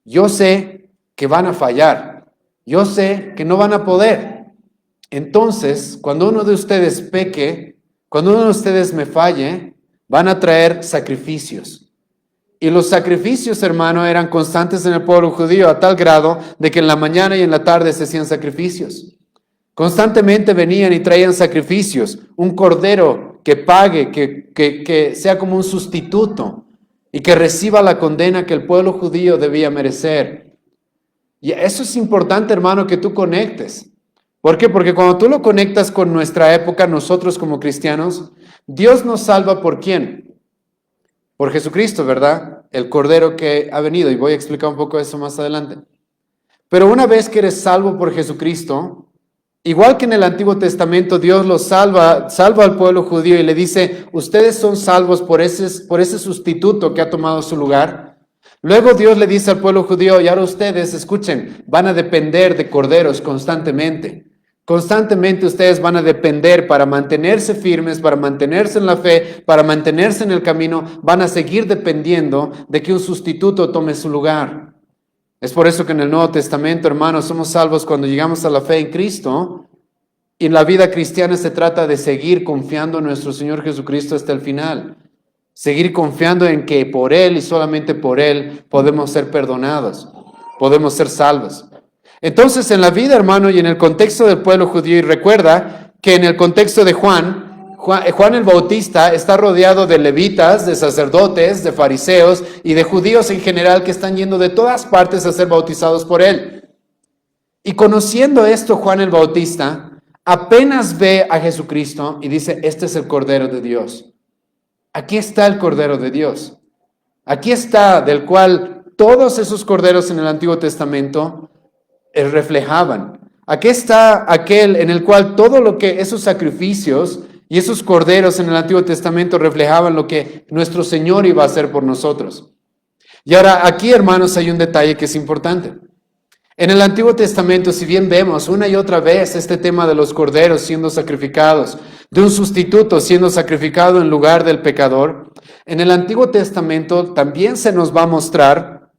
Yo sé que van a fallar. Yo sé que no van a poder. Entonces, cuando uno de ustedes peque, cuando uno de ustedes me falle, van a traer sacrificios. Y los sacrificios, hermano, eran constantes en el pueblo judío a tal grado de que en la mañana y en la tarde se hacían sacrificios. Constantemente venían y traían sacrificios, un cordero que pague, que sea como un sustituto y que reciba la condena que el pueblo judío debía merecer. Y eso es importante, hermano, que tú conectes. ¿Por qué? Porque cuando tú lo conectas con nuestra época, nosotros como cristianos, Dios nos salva ¿por quién? Por Jesucristo, ¿verdad? El Cordero que ha venido, y voy a explicar un poco eso más adelante. Pero una vez que eres salvo por Jesucristo, igual que en el Antiguo Testamento, Dios los salva al pueblo judío y le dice, ustedes son salvos por ese sustituto que ha tomado su lugar. Luego Dios le dice al pueblo judío, y ahora ustedes, escuchen, van a depender de corderos constantemente. Constantemente ustedes van a depender para mantenerse firmes, para mantenerse en la fe, para mantenerse en el camino, van a seguir dependiendo de que un sustituto tome su lugar. Es por eso que en el Nuevo Testamento, hermanos, somos salvos cuando llegamos a la fe en Cristo. Y en la vida cristiana se trata de seguir confiando en nuestro Señor Jesucristo hasta el final. Seguir confiando en que por Él y solamente por Él podemos ser perdonados, podemos ser salvos. Entonces, en la vida, hermano, y en el contexto del pueblo judío, y recuerda que en el contexto de Juan el Bautista está rodeado de levitas, de sacerdotes, de fariseos y de judíos en general que están yendo de todas partes a ser bautizados por él. Y conociendo esto, Juan el Bautista apenas ve a Jesucristo y dice, este es el Cordero de Dios. Aquí está el Cordero de Dios. Aquí está, del cual todos esos corderos en el Antiguo Testamento reflejaban. Aquí está aquel en el cual todo lo que esos sacrificios y esos corderos en el Antiguo Testamento reflejaban lo que nuestro Señor iba a hacer por nosotros. Y ahora aquí, hermanos, hay un detalle que es importante. En el Antiguo Testamento, si bien vemos una y otra vez este tema de los corderos siendo sacrificados, de un sustituto siendo sacrificado en lugar del pecador, en el Antiguo Testamento también se nos va a mostrar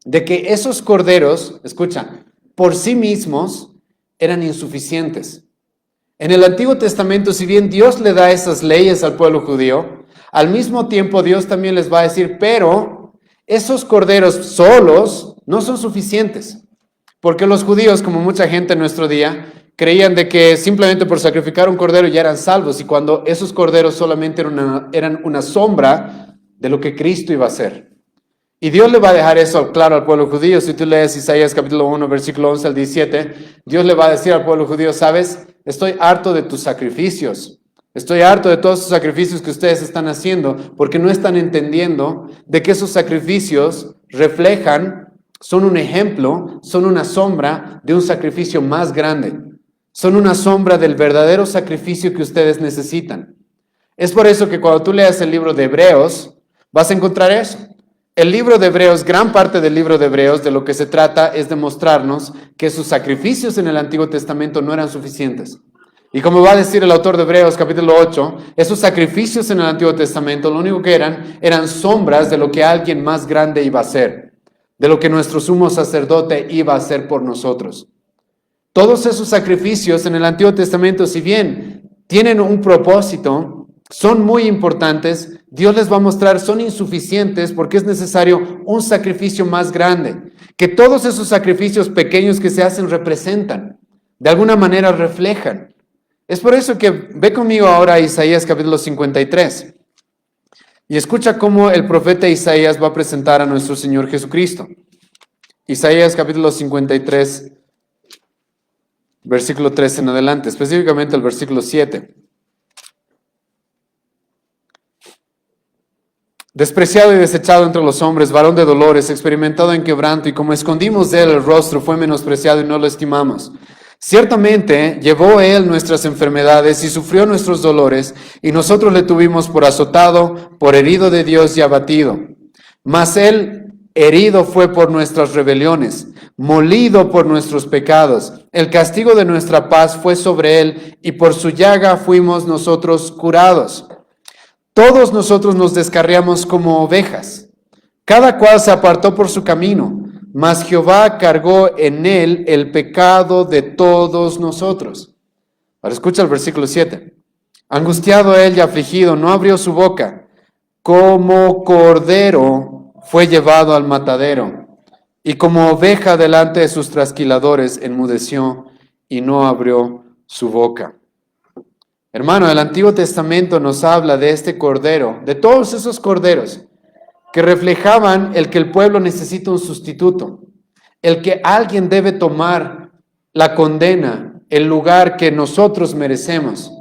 de que esos corderos, escucha, por sí mismos eran insuficientes. En el Antiguo Testamento, si bien Dios le da esas leyes al pueblo judío, al mismo tiempo Dios también les va a decir, pero esos corderos solos no son suficientes. Porque los judíos, como mucha gente en nuestro día, creían de que simplemente por sacrificar un cordero ya eran salvos, y cuando esos corderos solamente eran una sombra de lo que Cristo iba a hacer. Y Dios le va a dejar eso claro al pueblo judío. Si tú lees Isaías capítulo 1, versículo 11 al 17, Dios le va a decir al pueblo judío, ¿sabes? Estoy harto de tus sacrificios. Estoy harto de todos esos sacrificios que ustedes están haciendo, porque no están entendiendo de que esos sacrificios reflejan, son un ejemplo, son una sombra de un sacrificio más grande. Son una sombra del verdadero sacrificio que ustedes necesitan. Es por eso que cuando tú leas el libro de Hebreos, vas a encontrar eso. El libro de Hebreos, gran parte del libro de Hebreos, de lo que se trata es de mostrarnos que sus sacrificios en el Antiguo Testamento no eran suficientes. Y como va a decir el autor de Hebreos capítulo 8, esos sacrificios en el Antiguo Testamento lo único que eran sombras de lo que alguien más grande iba a hacer, de lo que nuestro sumo sacerdote iba a hacer por nosotros. Todos esos sacrificios en el Antiguo Testamento, si bien tienen un propósito, son muy importantes, Dios les va a mostrar, son insuficientes porque es necesario un sacrificio más grande, que todos esos sacrificios pequeños que se hacen representan, de alguna manera reflejan. Es por eso que ve conmigo ahora a Isaías capítulo 53 y escucha cómo el profeta Isaías va a presentar a nuestro Señor Jesucristo. Isaías capítulo 53, versículo 3 en adelante, específicamente el versículo 7. Despreciado y desechado entre los hombres, varón de dolores, experimentado en quebranto, y como escondimos de él el rostro, fue menospreciado y no lo estimamos. Ciertamente llevó él nuestras enfermedades y sufrió nuestros dolores, y nosotros le tuvimos por azotado, por herido de Dios y abatido. Mas él herido fue por nuestras rebeliones, molido por nuestros pecados. El castigo de nuestra paz fue sobre él, y por su llaga fuimos nosotros curados. Todos nosotros nos descarriamos como ovejas, cada cual se apartó por su camino, mas Jehová cargó en él el pecado de todos nosotros. Ahora escucha el versículo 7. Angustiado él y afligido, no abrió su boca, como cordero fue llevado al matadero, y como oveja delante de sus trasquiladores enmudeció y no abrió su boca. Hermano, el Antiguo Testamento nos habla de este cordero, de todos esos corderos que reflejaban el que el pueblo necesita un sustituto, el que alguien debe tomar la condena, el lugar que nosotros merecemos.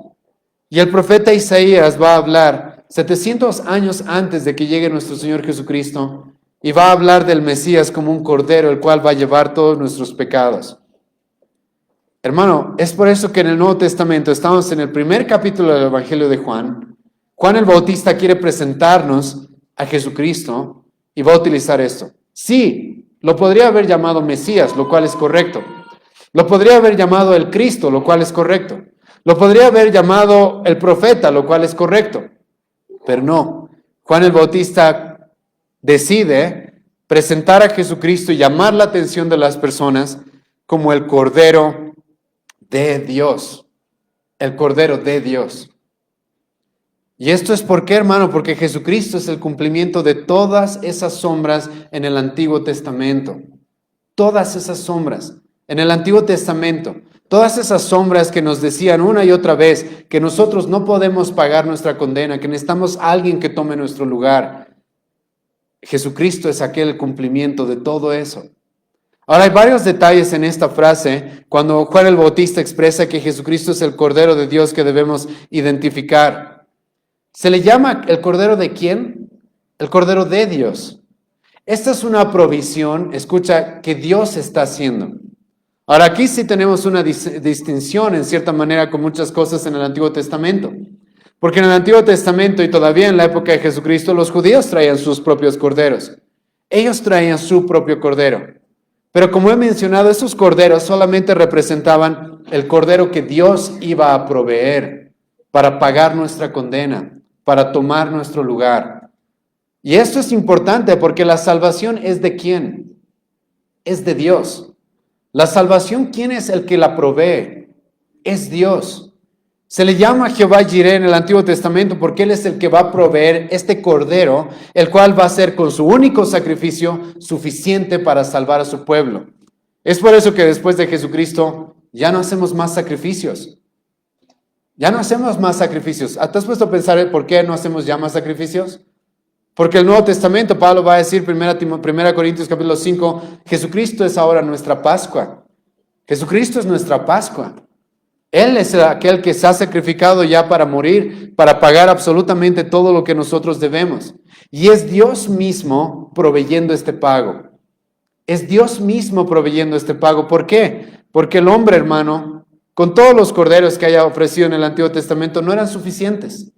Y el profeta Isaías va a hablar 700 años antes de que llegue nuestro Señor Jesucristo y va a hablar del Mesías como un cordero, el cual va a llevar todos nuestros pecados. Hermano, es por eso que en el Nuevo Testamento estamos en el primer capítulo del Evangelio de Juan. Juan el Bautista quiere presentarnos a Jesucristo y va a utilizar esto. Sí, lo podría haber llamado Mesías, lo cual es correcto. Lo podría haber llamado el Cristo, lo cual es correcto. Lo podría haber llamado el profeta, lo cual es correcto. Pero no, Juan el Bautista decide presentar a Jesucristo y llamar la atención de las personas como el Cordero de Dios, el Cordero de Dios. Y esto es por qué, hermano, porque Jesucristo es el cumplimiento de todas esas sombras en el Antiguo Testamento. Todas esas sombras en el Antiguo Testamento. Todas esas sombras que nos decían una y otra vez que nosotros no podemos pagar nuestra condena, que necesitamos a alguien que tome nuestro lugar. Jesucristo es aquel cumplimiento de todo eso. Ahora hay varios detalles en esta frase cuando Juan el Bautista expresa que Jesucristo es el Cordero de Dios que debemos identificar. ¿Se le llama el Cordero de quién? El Cordero de Dios. Esta es una provisión, escucha, que Dios está haciendo. Ahora aquí sí tenemos una distinción en cierta manera con muchas cosas en el Antiguo Testamento. Porque en el Antiguo Testamento y todavía en la época de Jesucristo, los judíos traían sus propios corderos. Ellos traían su propio cordero. Pero como he mencionado, esos corderos solamente representaban el cordero que Dios iba a proveer para pagar nuestra condena, para tomar nuestro lugar. Y esto es importante porque la salvación es de ¿quién? Es de Dios. La salvación, ¿quién es el que la provee? Es Dios. Se le llama Jehová Jireh en el Antiguo Testamento porque Él es el que va a proveer este cordero, el cual va a ser con su único sacrificio suficiente para salvar a su pueblo. Es por eso que después de Jesucristo ya no hacemos más sacrificios. Ya no hacemos más sacrificios. ¿Te has puesto a pensar por qué no hacemos ya más sacrificios? Porque el Nuevo Testamento, Pablo va a decir, 1 Corintios capítulo 5, Jesucristo es ahora nuestra Pascua. Jesucristo es nuestra Pascua. Él es aquel que se ha sacrificado ya para morir, para pagar absolutamente todo lo que nosotros debemos. Y es Dios mismo proveyendo este pago. Es Dios mismo proveyendo este pago. ¿Por qué? Porque el hombre, hermano, con todos los corderos que haya ofrecido en el Antiguo Testamento, no eran suficientes.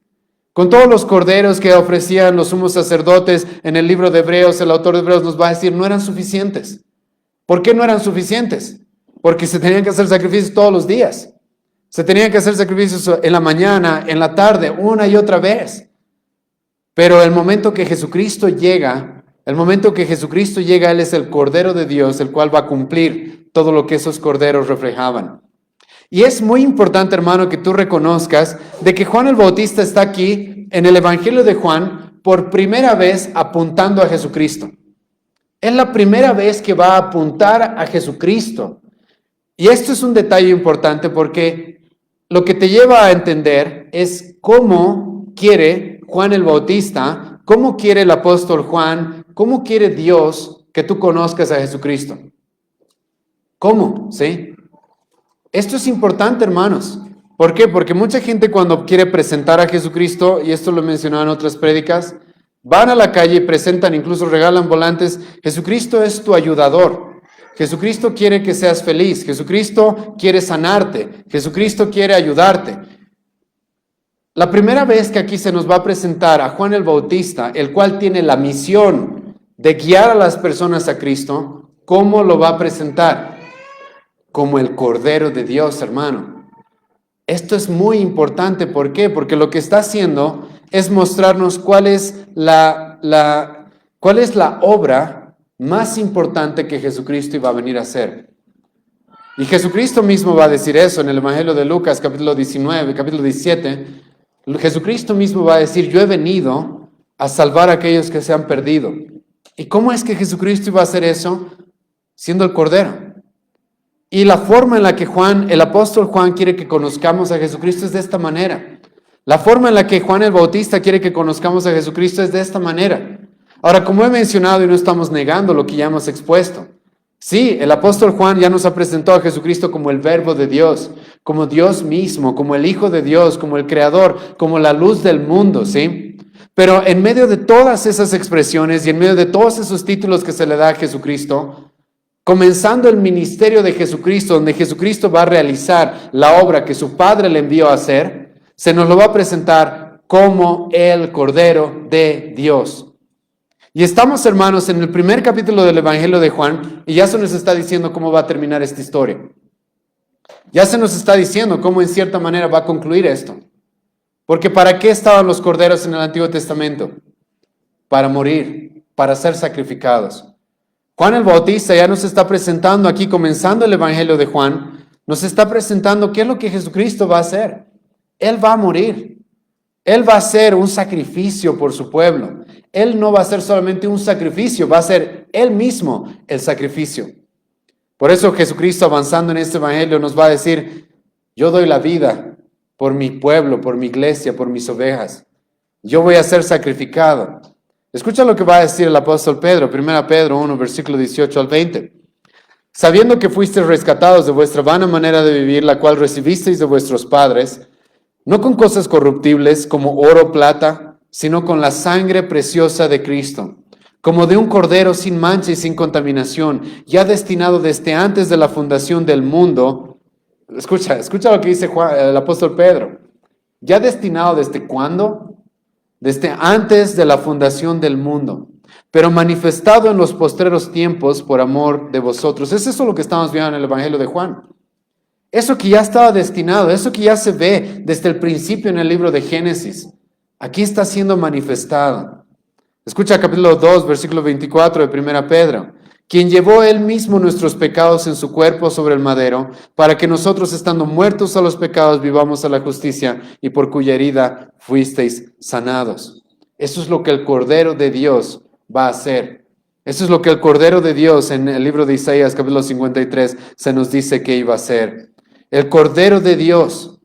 Con todos los corderos que ofrecían los sumos sacerdotes en el libro de Hebreos, el autor de Hebreos nos va a decir, no eran suficientes. ¿Por qué no eran suficientes? Porque se tenían que hacer sacrificios todos los días. Se tenían que hacer sacrificios en la mañana, en la tarde, una y otra vez. Pero el momento que Jesucristo llega, Él es el Cordero de Dios, el cual va a cumplir todo lo que esos corderos reflejaban. Y es muy importante, hermano, que tú reconozcas de que Juan el Bautista está aquí en el Evangelio de Juan por primera vez apuntando a Jesucristo. Es la primera vez que va a apuntar a Jesucristo. Y esto es un detalle importante porque lo que te lleva a entender es cómo quiere Juan el Bautista, cómo quiere el apóstol Juan, cómo quiere Dios que tú conozcas a Jesucristo. ¿Cómo? ¿Sí? Esto es importante, hermanos. ¿Por qué? Porque mucha gente cuando quiere presentar a Jesucristo, y esto lo he mencionado en otras prédicas, van a la calle y presentan, incluso regalan volantes, Jesucristo es tu ayudador. Jesucristo quiere que seas feliz. Jesucristo quiere sanarte. Jesucristo quiere ayudarte. La primera vez que aquí se nos va a presentar a Juan el Bautista, el cual tiene la misión de guiar a las personas a Cristo, ¿cómo lo va a presentar? Como el Cordero de Dios, hermano. Esto es muy importante. ¿Por qué? Porque lo que está haciendo es mostrarnos cuál es la obra más importante que Jesucristo iba a venir a hacer. Y Jesucristo mismo va a decir eso en el Evangelio de Lucas, capítulo 19, capítulo 17. Jesucristo mismo va a decir, yo he venido a salvar a aquellos que se han perdido. ¿Y cómo es que Jesucristo iba a hacer eso? Siendo el Cordero. Y la forma en la que el apóstol Juan quiere que conozcamos a Jesucristo es de esta manera. La forma en la que Juan el Bautista quiere que conozcamos a Jesucristo es de esta manera. Ahora, como he mencionado y no estamos negando lo que ya hemos expuesto, sí, el apóstol Juan ya nos ha presentado a Jesucristo como el Verbo de Dios, como Dios mismo, como el Hijo de Dios, como el Creador, como la luz del mundo, ¿sí? Pero en medio de todas esas expresiones y en medio de todos esos títulos que se le da a Jesucristo, comenzando el ministerio de Jesucristo, donde Jesucristo va a realizar la obra que su Padre le envió a hacer, se nos lo va a presentar como el Cordero de Dios. Y estamos, hermanos, en el primer capítulo del Evangelio de Juan, y ya se nos está diciendo cómo va a terminar esta historia. Ya se nos está diciendo cómo en cierta manera va a concluir esto. Porque ¿para qué estaban los corderos en el Antiguo Testamento? Para morir, para ser sacrificados. Juan el Bautista ya nos está presentando aquí, comenzando el Evangelio de Juan, nos está presentando qué es lo que Jesucristo va a hacer. Él va a morir. Él va a hacer un sacrificio por su pueblo. Él no va a ser solamente un sacrificio, va a ser Él mismo el sacrificio. Por eso Jesucristo, avanzando en este Evangelio, nos va a decir, yo doy la vida por mi pueblo, por mi iglesia, por mis ovejas. Yo voy a ser sacrificado. Escucha lo que va a decir el apóstol Pedro, 1 Pedro 1, versículo 18 al 20. sabiendo que fuisteis rescatados de vuestra vana manera de vivir, la cual recibisteis de vuestros padres, no con cosas corruptibles como oro o plata, sino con la sangre preciosa de Cristo, como de un cordero sin mancha y sin contaminación, ya destinado desde antes de la fundación del mundo. Escucha lo que dice el apóstol Pedro. ¿Ya destinado desde cuándo? Desde antes de la fundación del mundo, pero manifestado en los postreros tiempos por amor de vosotros. Es eso lo que estamos viendo en el Evangelio de Juan. Eso que ya estaba destinado, eso que ya se ve desde el principio en el libro de Génesis, aquí está siendo manifestado. Escucha capítulo 2, versículo 24 de 1 Pedro. Quien llevó él mismo nuestros pecados en su cuerpo sobre el madero, para que nosotros, estando muertos a los pecados, vivamos a la justicia, y por cuya herida fuisteis sanados. Eso es lo que el Cordero de Dios va a hacer. Eso es lo que el Cordero de Dios en el libro de Isaías, capítulo 53, se nos dice que iba a hacer. El Cordero de Dios,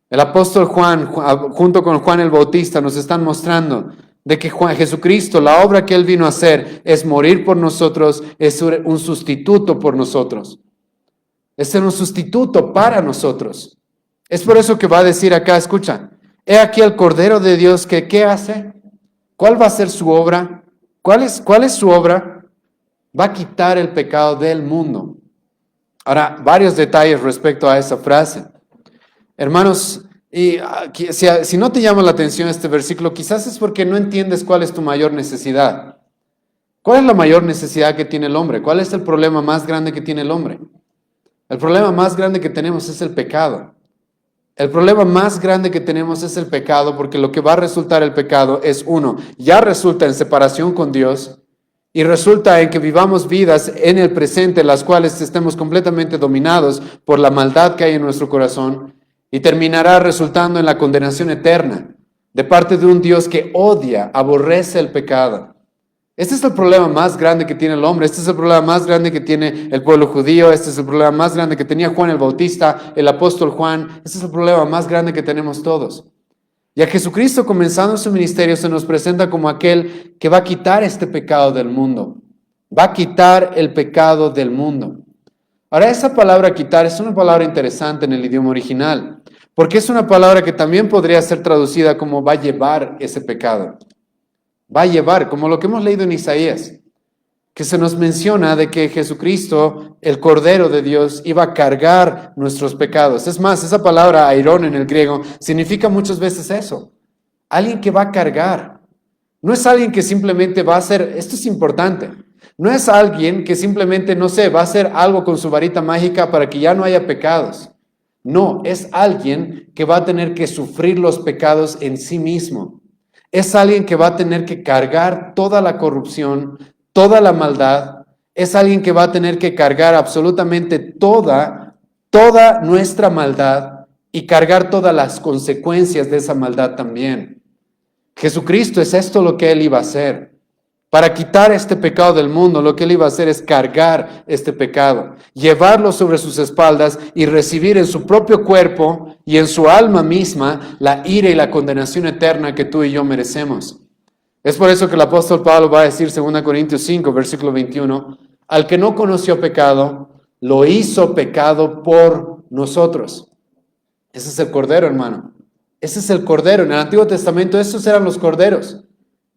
el apóstol Juan, junto con Juan el Bautista, nos están mostrando de que Jesucristo, la obra que Él vino a hacer es morir por nosotros, es un sustituto por nosotros. Es ser un sustituto para nosotros. Es por eso que va a decir acá, escucha, he aquí el Cordero de Dios que ¿qué hace? ¿Cuál va a ser su obra? ¿Cuál es su obra? Va a quitar el pecado del mundo. Ahora, varios detalles respecto a esa frase. Hermanos, y si no te llama la atención este versículo, quizás es porque no entiendes cuál es tu mayor necesidad. ¿Cuál es la mayor necesidad que tiene el hombre? ¿Cuál es el problema más grande que tiene el hombre? El problema más grande que tenemos es el pecado. El problema más grande que tenemos es el pecado, porque lo que va a resultar el pecado es uno, ya resulta en separación con Dios y resulta en que vivamos vidas en el presente, las cuales estemos completamente dominados por la maldad que hay en nuestro corazón. Y terminará resultando en la condenación eterna de parte de un Dios que odia, aborrece el pecado. Este es el problema más grande que tiene el hombre, este es el problema más grande que tiene el pueblo judío, este es el problema más grande que tenía Juan el Bautista, el apóstol Juan, este es el problema más grande que tenemos todos. Y a Jesucristo, comenzando su ministerio, se nos presenta como aquel que va a quitar este pecado del mundo, va a quitar el pecado del mundo. Ahora, esa palabra quitar es una palabra interesante en el idioma original, porque es una palabra que también podría ser traducida como va a llevar ese pecado. Va a llevar, como lo que hemos leído en Isaías, que se nos menciona de que Jesucristo, el Cordero de Dios, iba a cargar nuestros pecados. Es más, esa palabra airón en el griego significa muchas veces eso. Alguien que va a cargar. No es alguien que simplemente va a hacer, esto es importante, no es alguien que simplemente, no sé, va a hacer algo con su varita mágica para que ya no haya pecados. No, es alguien que va a tener que sufrir los pecados en sí mismo. Es alguien que va a tener que cargar toda la corrupción, toda la maldad. Es alguien que va a tener que cargar absolutamente toda nuestra maldad y cargar todas las consecuencias de esa maldad también. Jesucristo es esto lo que Él iba a hacer. Para quitar este pecado del mundo, lo que Él iba a hacer es cargar este pecado, llevarlo sobre sus espaldas y recibir en su propio cuerpo y en su alma misma la ira y la condenación eterna que tú y yo merecemos. Es por eso que el apóstol Pablo va a decir, 2 Corintios 5, versículo 21, al que no conoció pecado, lo hizo pecado por nosotros. Ese es el Cordero, hermano. Ese es el Cordero. En el Antiguo Testamento, esos eran los corderos.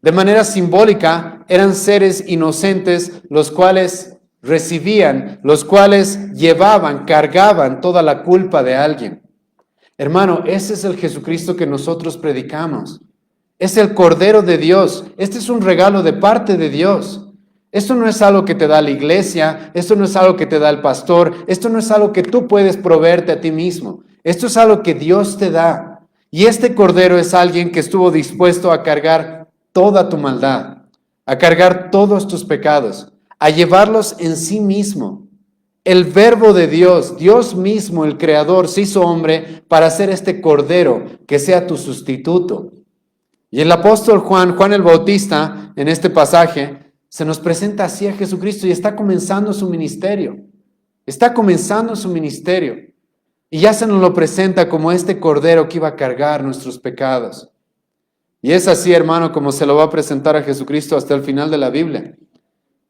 De manera simbólica, eran seres inocentes los cuales recibían, los cuales llevaban, cargaban toda la culpa de alguien. Hermano, ese es el Jesucristo que nosotros predicamos. Es el Cordero de Dios. Este es un regalo de parte de Dios. Esto no es algo que te da la iglesia, esto no es algo que te da el pastor, esto no es algo que tú puedes proveerte a ti mismo. Esto es algo que Dios te da. Y este Cordero es alguien que estuvo dispuesto a cargar toda tu maldad, a cargar todos tus pecados, a llevarlos en sí mismo. El Verbo de Dios, Dios mismo, el Creador, se hizo hombre para hacer este Cordero que sea tu sustituto. Y el apóstol Juan el Bautista, en este pasaje, se nos presenta así a Jesucristo y está comenzando su ministerio. Está comenzando su ministerio. Y ya se nos lo presenta como este Cordero que iba a cargar nuestros pecados. Y es así, hermano, como se lo va a presentar a Jesucristo hasta el final de la Biblia.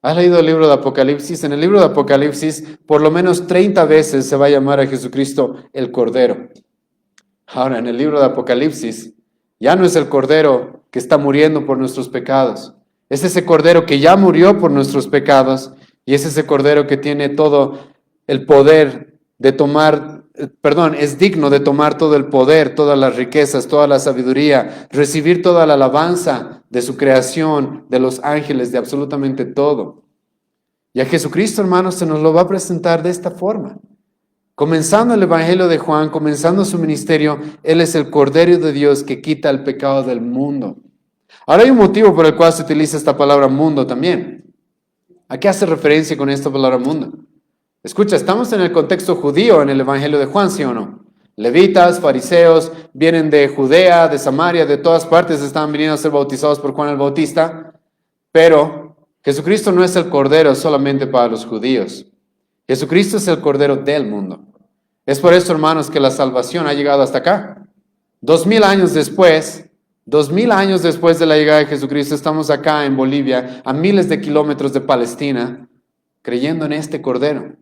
¿Has leído el libro de Apocalipsis? En el libro de Apocalipsis, por lo menos 30 veces se va a llamar a Jesucristo el Cordero. Ahora, en el libro de Apocalipsis, ya no es el Cordero que está muriendo por nuestros pecados. Es ese Cordero que ya murió por nuestros pecados y es ese Cordero que tiene todo el poder de tomar, es digno de tomar todo el poder, todas las riquezas, toda la sabiduría, recibir toda la alabanza de su creación, de los ángeles, de absolutamente todo. Y a Jesucristo, hermanos, se nos lo va a presentar de esta forma. Comenzando el Evangelio de Juan, comenzando su ministerio, Él es el Cordero de Dios que quita el pecado del mundo. Ahora hay un motivo por el cual se utiliza esta palabra mundo también. ¿A qué hace referencia con esta palabra mundo? Escucha, estamos en el contexto judío en el Evangelio de Juan, ¿sí o no? Levitas, fariseos, vienen de Judea, de Samaria, de todas partes están viniendo a ser bautizados por Juan el Bautista, pero Jesucristo no es el Cordero solamente para los judíos. Jesucristo es el Cordero del mundo. Es por eso, hermanos, que la salvación ha llegado hasta acá. 2000 años después de la llegada de Jesucristo, estamos acá en Bolivia, a miles de kilómetros de Palestina, creyendo en este Cordero.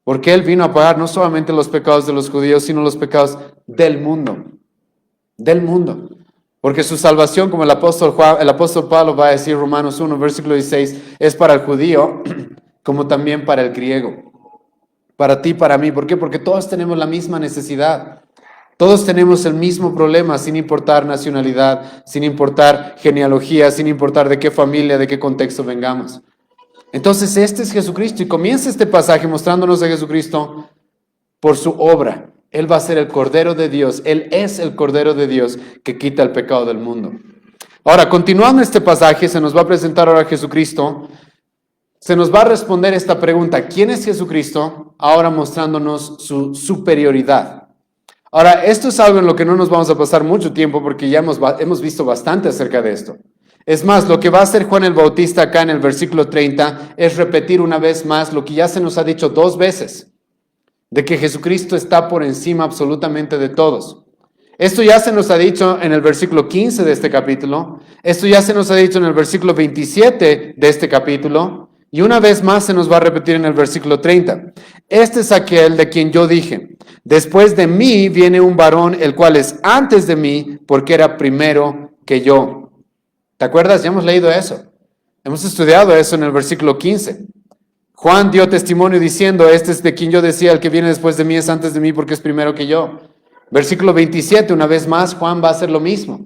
Porque Él vino a pagar no solamente los pecados de los judíos, sino los pecados del mundo. Del mundo. Porque su salvación, como el apóstol Pablo va a decir, Romanos 1, versículo 16, es para el judío, como también para el griego. Para ti, para mí. ¿Por qué? Porque todos tenemos la misma necesidad. Todos tenemos el mismo problema, sin importar nacionalidad, sin importar genealogía, sin importar de qué familia, de qué contexto vengamos. Entonces, este es Jesucristo y comienza este pasaje mostrándonos a Jesucristo por su obra. Él va a ser el Cordero de Dios. Él es el Cordero de Dios que quita el pecado del mundo. Ahora, continuando este pasaje, se nos va a presentar ahora Jesucristo. Se nos va a responder esta pregunta, ¿quién es Jesucristo? Ahora mostrándonos su superioridad. Ahora, esto es algo en lo que no nos vamos a pasar mucho tiempo porque ya hemos visto bastante acerca de esto. Es más, lo que va a hacer Juan el Bautista acá en el versículo 30 es repetir una vez más lo que ya se nos ha dicho 2 veces, de que Jesucristo está por encima absolutamente de todos. Esto ya se nos ha dicho en el versículo 15 de este capítulo, esto ya se nos ha dicho en el versículo 27 de este capítulo, y una vez más se nos va a repetir en el versículo 30. Este es aquel de quien yo dije, después de mí viene un varón, el cual es antes de mí, porque era primero que yo. ¿Te acuerdas? Ya hemos leído eso. Hemos estudiado eso en el versículo 15. Juan dio testimonio diciendo, este es de quien yo decía, el que viene después de mí es antes de mí porque es primero que yo. Versículo 27, una vez más, Juan va a hacer lo mismo.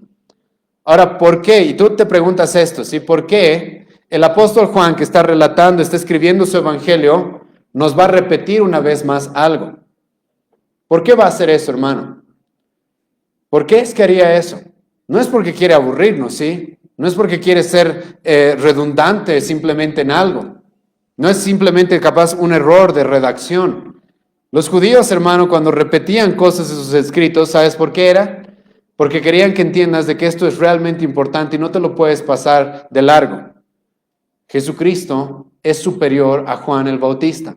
Ahora, ¿por qué? Y tú te preguntas esto, ¿sí? ¿Por qué el apóstol Juan, que está relatando, está escribiendo su evangelio, nos va a repetir una vez más algo? ¿Por qué va a hacer eso, hermano? ¿Por qué es que haría eso? No es porque quiere aburrirnos, ¿sí? No es porque quiere ser redundante simplemente en algo. No es simplemente capaz un error de redacción. Los judíos, hermano, cuando repetían cosas en sus escritos, ¿sabes por qué era? Porque querían que entiendas de que esto es realmente importante y no te lo puedes pasar de largo. Jesucristo es superior a Juan el Bautista.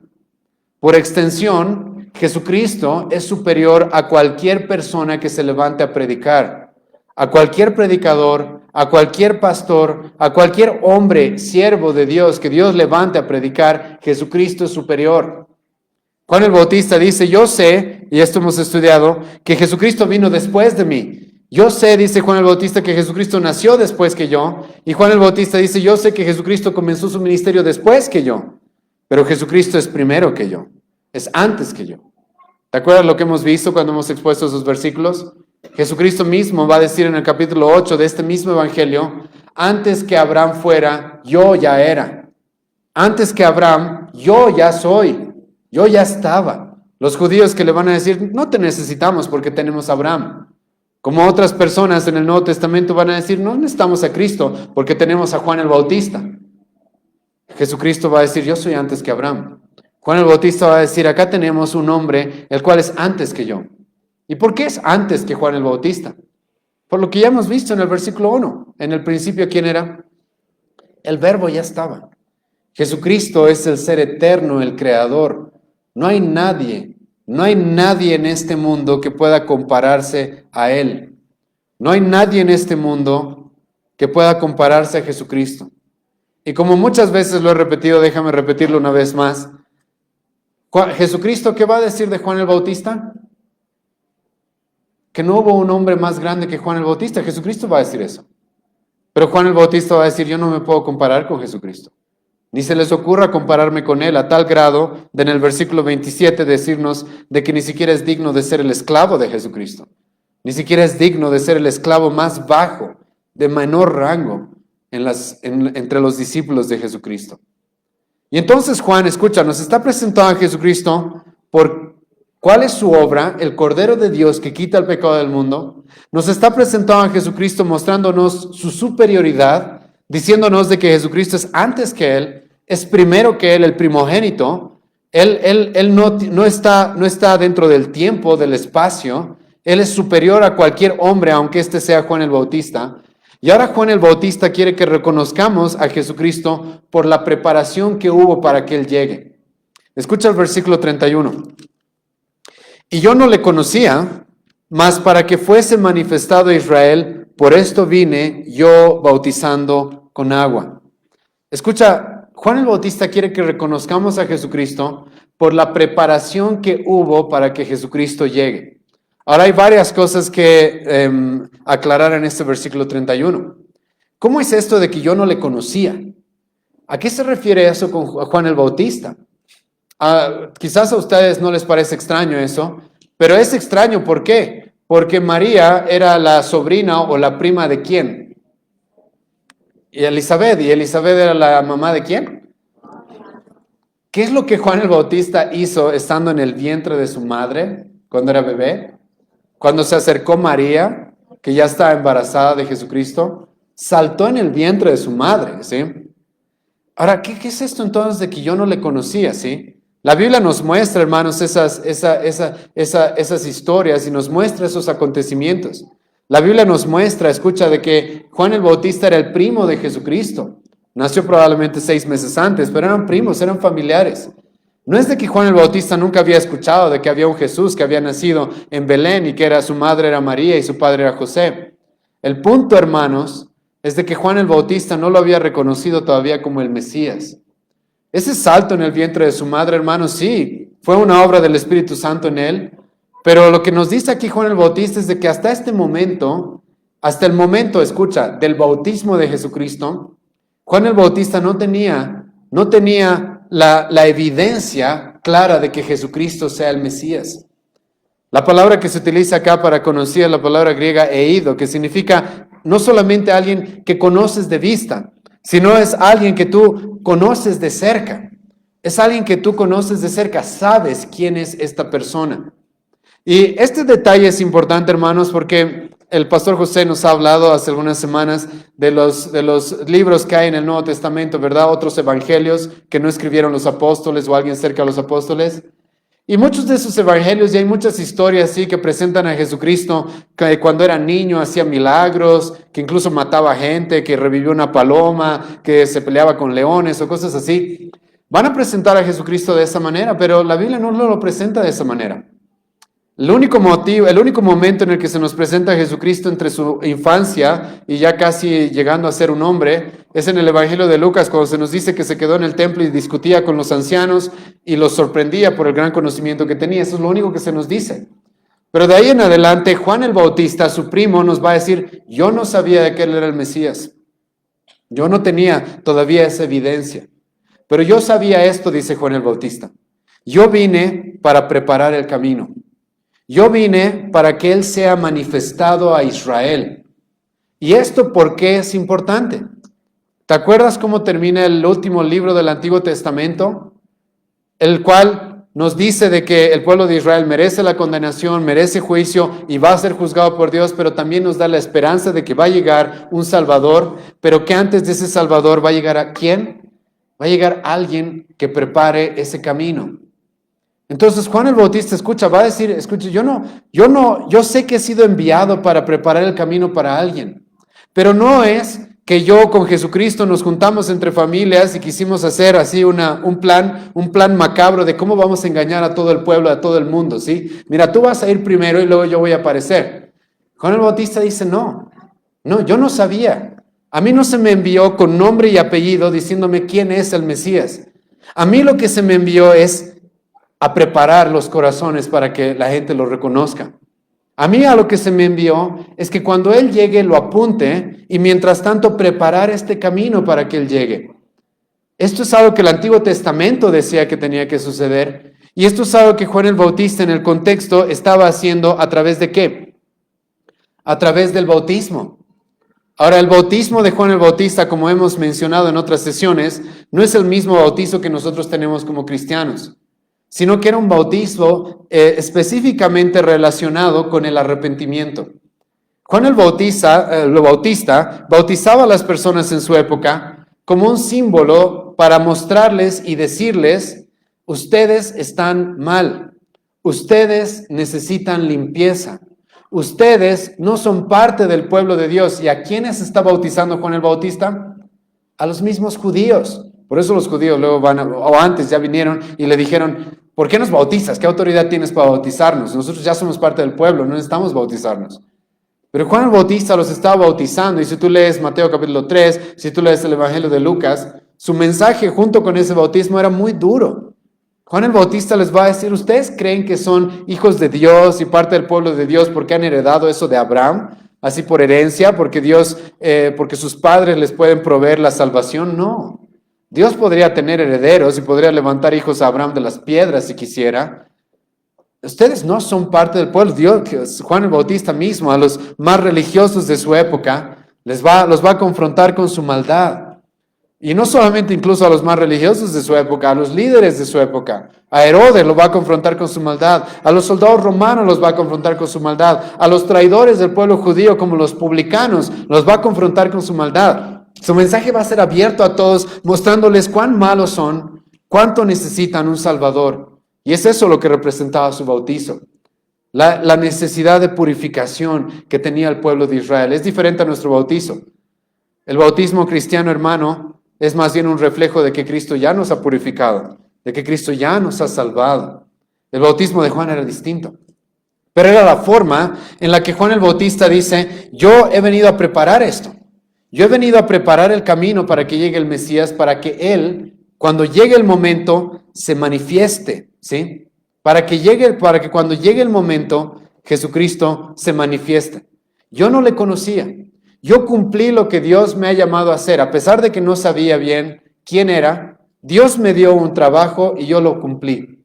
Por extensión, Jesucristo es superior a cualquier persona que se levante a predicar, a cualquier predicador, a cualquier pastor, a cualquier hombre, siervo de Dios, que Dios levante a predicar. Jesucristo es superior. Juan el Bautista dice, yo sé, y esto hemos estudiado, que Jesucristo vino después de mí. Yo sé, dice Juan el Bautista, que Jesucristo nació después que yo. Y Juan el Bautista dice, yo sé que Jesucristo comenzó su ministerio después que yo. Pero Jesucristo es primero que yo. Es antes que yo. ¿Te acuerdas lo que hemos visto cuando hemos expuesto esos versículos? Jesucristo mismo va a decir en el capítulo 8 de este mismo evangelio, antes que Abraham fuera, yo ya era. Antes que Abraham, yo ya soy. Yo ya estaba. Los judíos que le van a decir, no te necesitamos porque tenemos a Abraham. Como otras personas en el Nuevo Testamento van a decir, no necesitamos a Cristo porque tenemos a Juan el Bautista. Jesucristo va a decir, yo soy antes que Abraham. Juan el Bautista va a decir, acá tenemos un hombre, el cual es antes que yo. ¿Y por qué es antes que Juan el Bautista? Por lo que ya hemos visto en el versículo 1. En el principio, ¿quién era? El Verbo ya estaba. Jesucristo es el ser eterno, el creador. No hay nadie en este mundo que pueda compararse a Él. No hay nadie en este mundo que pueda compararse a Jesucristo. Y como muchas veces lo he repetido, déjame repetirlo una vez más. Jesucristo, ¿qué va a decir de Juan el Bautista? Que no hubo un hombre más grande que Juan el Bautista. Jesucristo va a decir eso. Pero Juan el Bautista va a decir, yo no me puedo comparar con Jesucristo. Ni se les ocurra compararme con él a tal grado de en el versículo 27 decirnos de que ni siquiera es digno de ser el esclavo de Jesucristo. Ni siquiera es digno de ser el esclavo más bajo, de menor rango entre los discípulos de Jesucristo. Y entonces Juan, escucha, nos está presentando a Jesucristo por cuál es su obra, el Cordero de Dios que quita el pecado del mundo. Nos está presentando a Jesucristo mostrándonos su superioridad, diciéndonos de que Jesucristo es antes que Él, es primero que Él, el primogénito. Él no está dentro del tiempo, del espacio. Él es superior a cualquier hombre, aunque este sea Juan el Bautista. Y ahora Juan el Bautista quiere que reconozcamos a Jesucristo por la preparación que hubo para que Él llegue. Escucha el versículo 31. Y yo no le conocía, mas para que fuese manifestado a Israel, por esto vine yo bautizando con agua. Escucha, Juan el Bautista quiere que reconozcamos a Jesucristo por la preparación que hubo para que Jesucristo llegue. Ahora hay varias cosas que aclarar en este versículo 31. ¿Cómo es esto de que yo no le conocía? ¿A qué se refiere eso con Juan el Bautista? Quizás a ustedes no les parece extraño eso, pero es extraño, ¿por qué? Porque María era la sobrina o la prima de ¿quién? Y Elizabeth era la mamá de ¿quién? ¿Qué es lo que Juan el Bautista hizo estando en el vientre de su madre cuando era bebé? Cuando se acercó María, que ya estaba embarazada de Jesucristo, saltó en el vientre de su madre, ¿sí? Ahora, ¿qué es esto entonces de que yo no le conocía, sí? La Biblia nos muestra, hermanos, esas historias y nos muestra esos acontecimientos. La Biblia nos muestra, escucha, de que Juan el Bautista era el primo de Jesucristo. Nació probablemente 6 meses antes, pero eran primos, eran familiares. No es de que Juan el Bautista nunca había escuchado de que había un Jesús que había nacido en Belén y que su madre era María y su padre era José. El punto, hermanos, es de que Juan el Bautista no lo había reconocido todavía como el Mesías. Ese salto en el vientre de su madre, hermanos, sí, fue una obra del Espíritu Santo en él, pero lo que nos dice aquí Juan el Bautista es de que hasta este momento, hasta el momento, escucha, del bautismo de Jesucristo, Juan el Bautista no tenía la evidencia clara de que Jesucristo sea el Mesías. La palabra que se utiliza acá para conocer es la palabra griega eido, que significa no solamente alguien que conoces de vista, sino es alguien que tú conoces de cerca. Es alguien que tú conoces de cerca, sabes quién es esta persona. Y este detalle es importante, hermanos, porque el pastor José nos ha hablado hace algunas semanas de los libros que hay en el Nuevo Testamento, ¿verdad? Otros evangelios que no escribieron los apóstoles o alguien cerca de los apóstoles. Y muchos de esos evangelios, y hay muchas historias así que presentan a Jesucristo, que cuando era niño hacía milagros, que incluso mataba gente, que revivió una paloma, que se peleaba con leones o cosas así. Van a presentar a Jesucristo de esa manera, pero la Biblia no lo presenta de esa manera. El único momento en el que se nos presenta a Jesucristo entre su infancia y ya casi llegando a ser un hombre es en el Evangelio de Lucas, cuando se nos dice que se quedó en el templo y discutía con los ancianos y los sorprendía por el gran conocimiento que tenía. Eso es lo único que se nos dice. Pero de ahí en adelante, Juan el Bautista, su primo, nos va a decir, yo no sabía de que él era el Mesías. Yo no tenía todavía esa evidencia. Pero yo sabía esto, dice Juan el Bautista. Yo vine para preparar el camino. Yo vine para que Él sea manifestado a Israel. ¿Y esto por qué es importante? ¿Te acuerdas cómo termina el último libro del Antiguo Testamento? El cual nos dice de que el pueblo de Israel merece la condenación, merece juicio y va a ser juzgado por Dios, pero también nos da la esperanza de que va a llegar un Salvador, pero que antes de ese Salvador va a llegar ¿a quién? Va a llegar alguien que prepare ese camino. Entonces Juan el Bautista, va a decir, yo sé que he sido enviado para preparar el camino para alguien, pero no es que yo con Jesucristo nos juntamos entre familias y quisimos hacer así un plan macabro de cómo vamos a engañar a todo el pueblo, a todo el mundo, ¿sí? Mira, tú vas a ir primero y luego yo voy a aparecer. Juan el Bautista dice, no, yo no sabía. A mí no se me envió con nombre y apellido diciéndome quién es el Mesías. A mí lo que se me envió es a preparar los corazones para que la gente lo reconozca. A mí a lo que se me envió es que cuando Él llegue lo apunte y mientras tanto preparar este camino para que Él llegue. Esto es algo que el Antiguo Testamento decía que tenía que suceder y esto es algo que Juan el Bautista en el contexto estaba haciendo a través de ¿qué? A través del bautismo. Ahora, el bautismo de Juan el Bautista, como hemos mencionado en otras sesiones, no es el mismo bautizo que nosotros tenemos como cristianos, sino que era un bautismo específicamente relacionado con el arrepentimiento. Juan el Bautista bautizaba a las personas en su época como un símbolo para mostrarles y decirles, ustedes están mal, ustedes necesitan limpieza. Ustedes no son parte del pueblo de Dios. ¿Y a quiénes está bautizando Juan el Bautista? A los mismos judíos. Por eso los judíos luego o antes ya vinieron y le dijeron, ¿por qué nos bautizas? ¿Qué autoridad tienes para bautizarnos? Nosotros ya somos parte del pueblo, no necesitamos bautizarnos. Pero Juan el Bautista los estaba bautizando y si tú lees Mateo capítulo 3, si tú lees el Evangelio de Lucas, su mensaje junto con ese bautismo era muy duro. Juan el Bautista les va a decir, ¿ustedes creen que son hijos de Dios y parte del pueblo de Dios porque han heredado eso de Abraham? Así por herencia, porque porque sus padres les pueden proveer la salvación. No. Dios podría tener herederos y podría levantar hijos a Abraham de las piedras si quisiera. Ustedes no son parte del pueblo. Dios, Juan el Bautista mismo, a los más religiosos de su época, los va a confrontar con su maldad. Y no solamente incluso a los más religiosos de su época, a los líderes de su época. A Herodes lo va a confrontar con su maldad. A los soldados romanos los va a confrontar con su maldad. A los traidores del pueblo judío como los publicanos los va a confrontar con su maldad. Su mensaje va a ser abierto a todos, mostrándoles cuán malos son, cuánto necesitan un Salvador. Y es eso lo que representaba su bautizo. La necesidad de purificación que tenía el pueblo de Israel. Es diferente a nuestro bautizo. El bautismo cristiano, hermano, es más bien un reflejo de que Cristo ya nos ha purificado, de que Cristo ya nos ha salvado. El bautismo de Juan era distinto, pero era la forma en la que Juan el Bautista dice, yo he venido a preparar esto. Yo he venido a preparar el camino para que llegue el Mesías, para que Él, cuando llegue el momento, se manifieste, ¿sí? Para que cuando llegue el momento, Jesucristo se manifieste. Yo no le conocía. Yo cumplí lo que Dios me ha llamado a hacer, a pesar de que no sabía bien quién era. Dios me dio un trabajo y yo lo cumplí.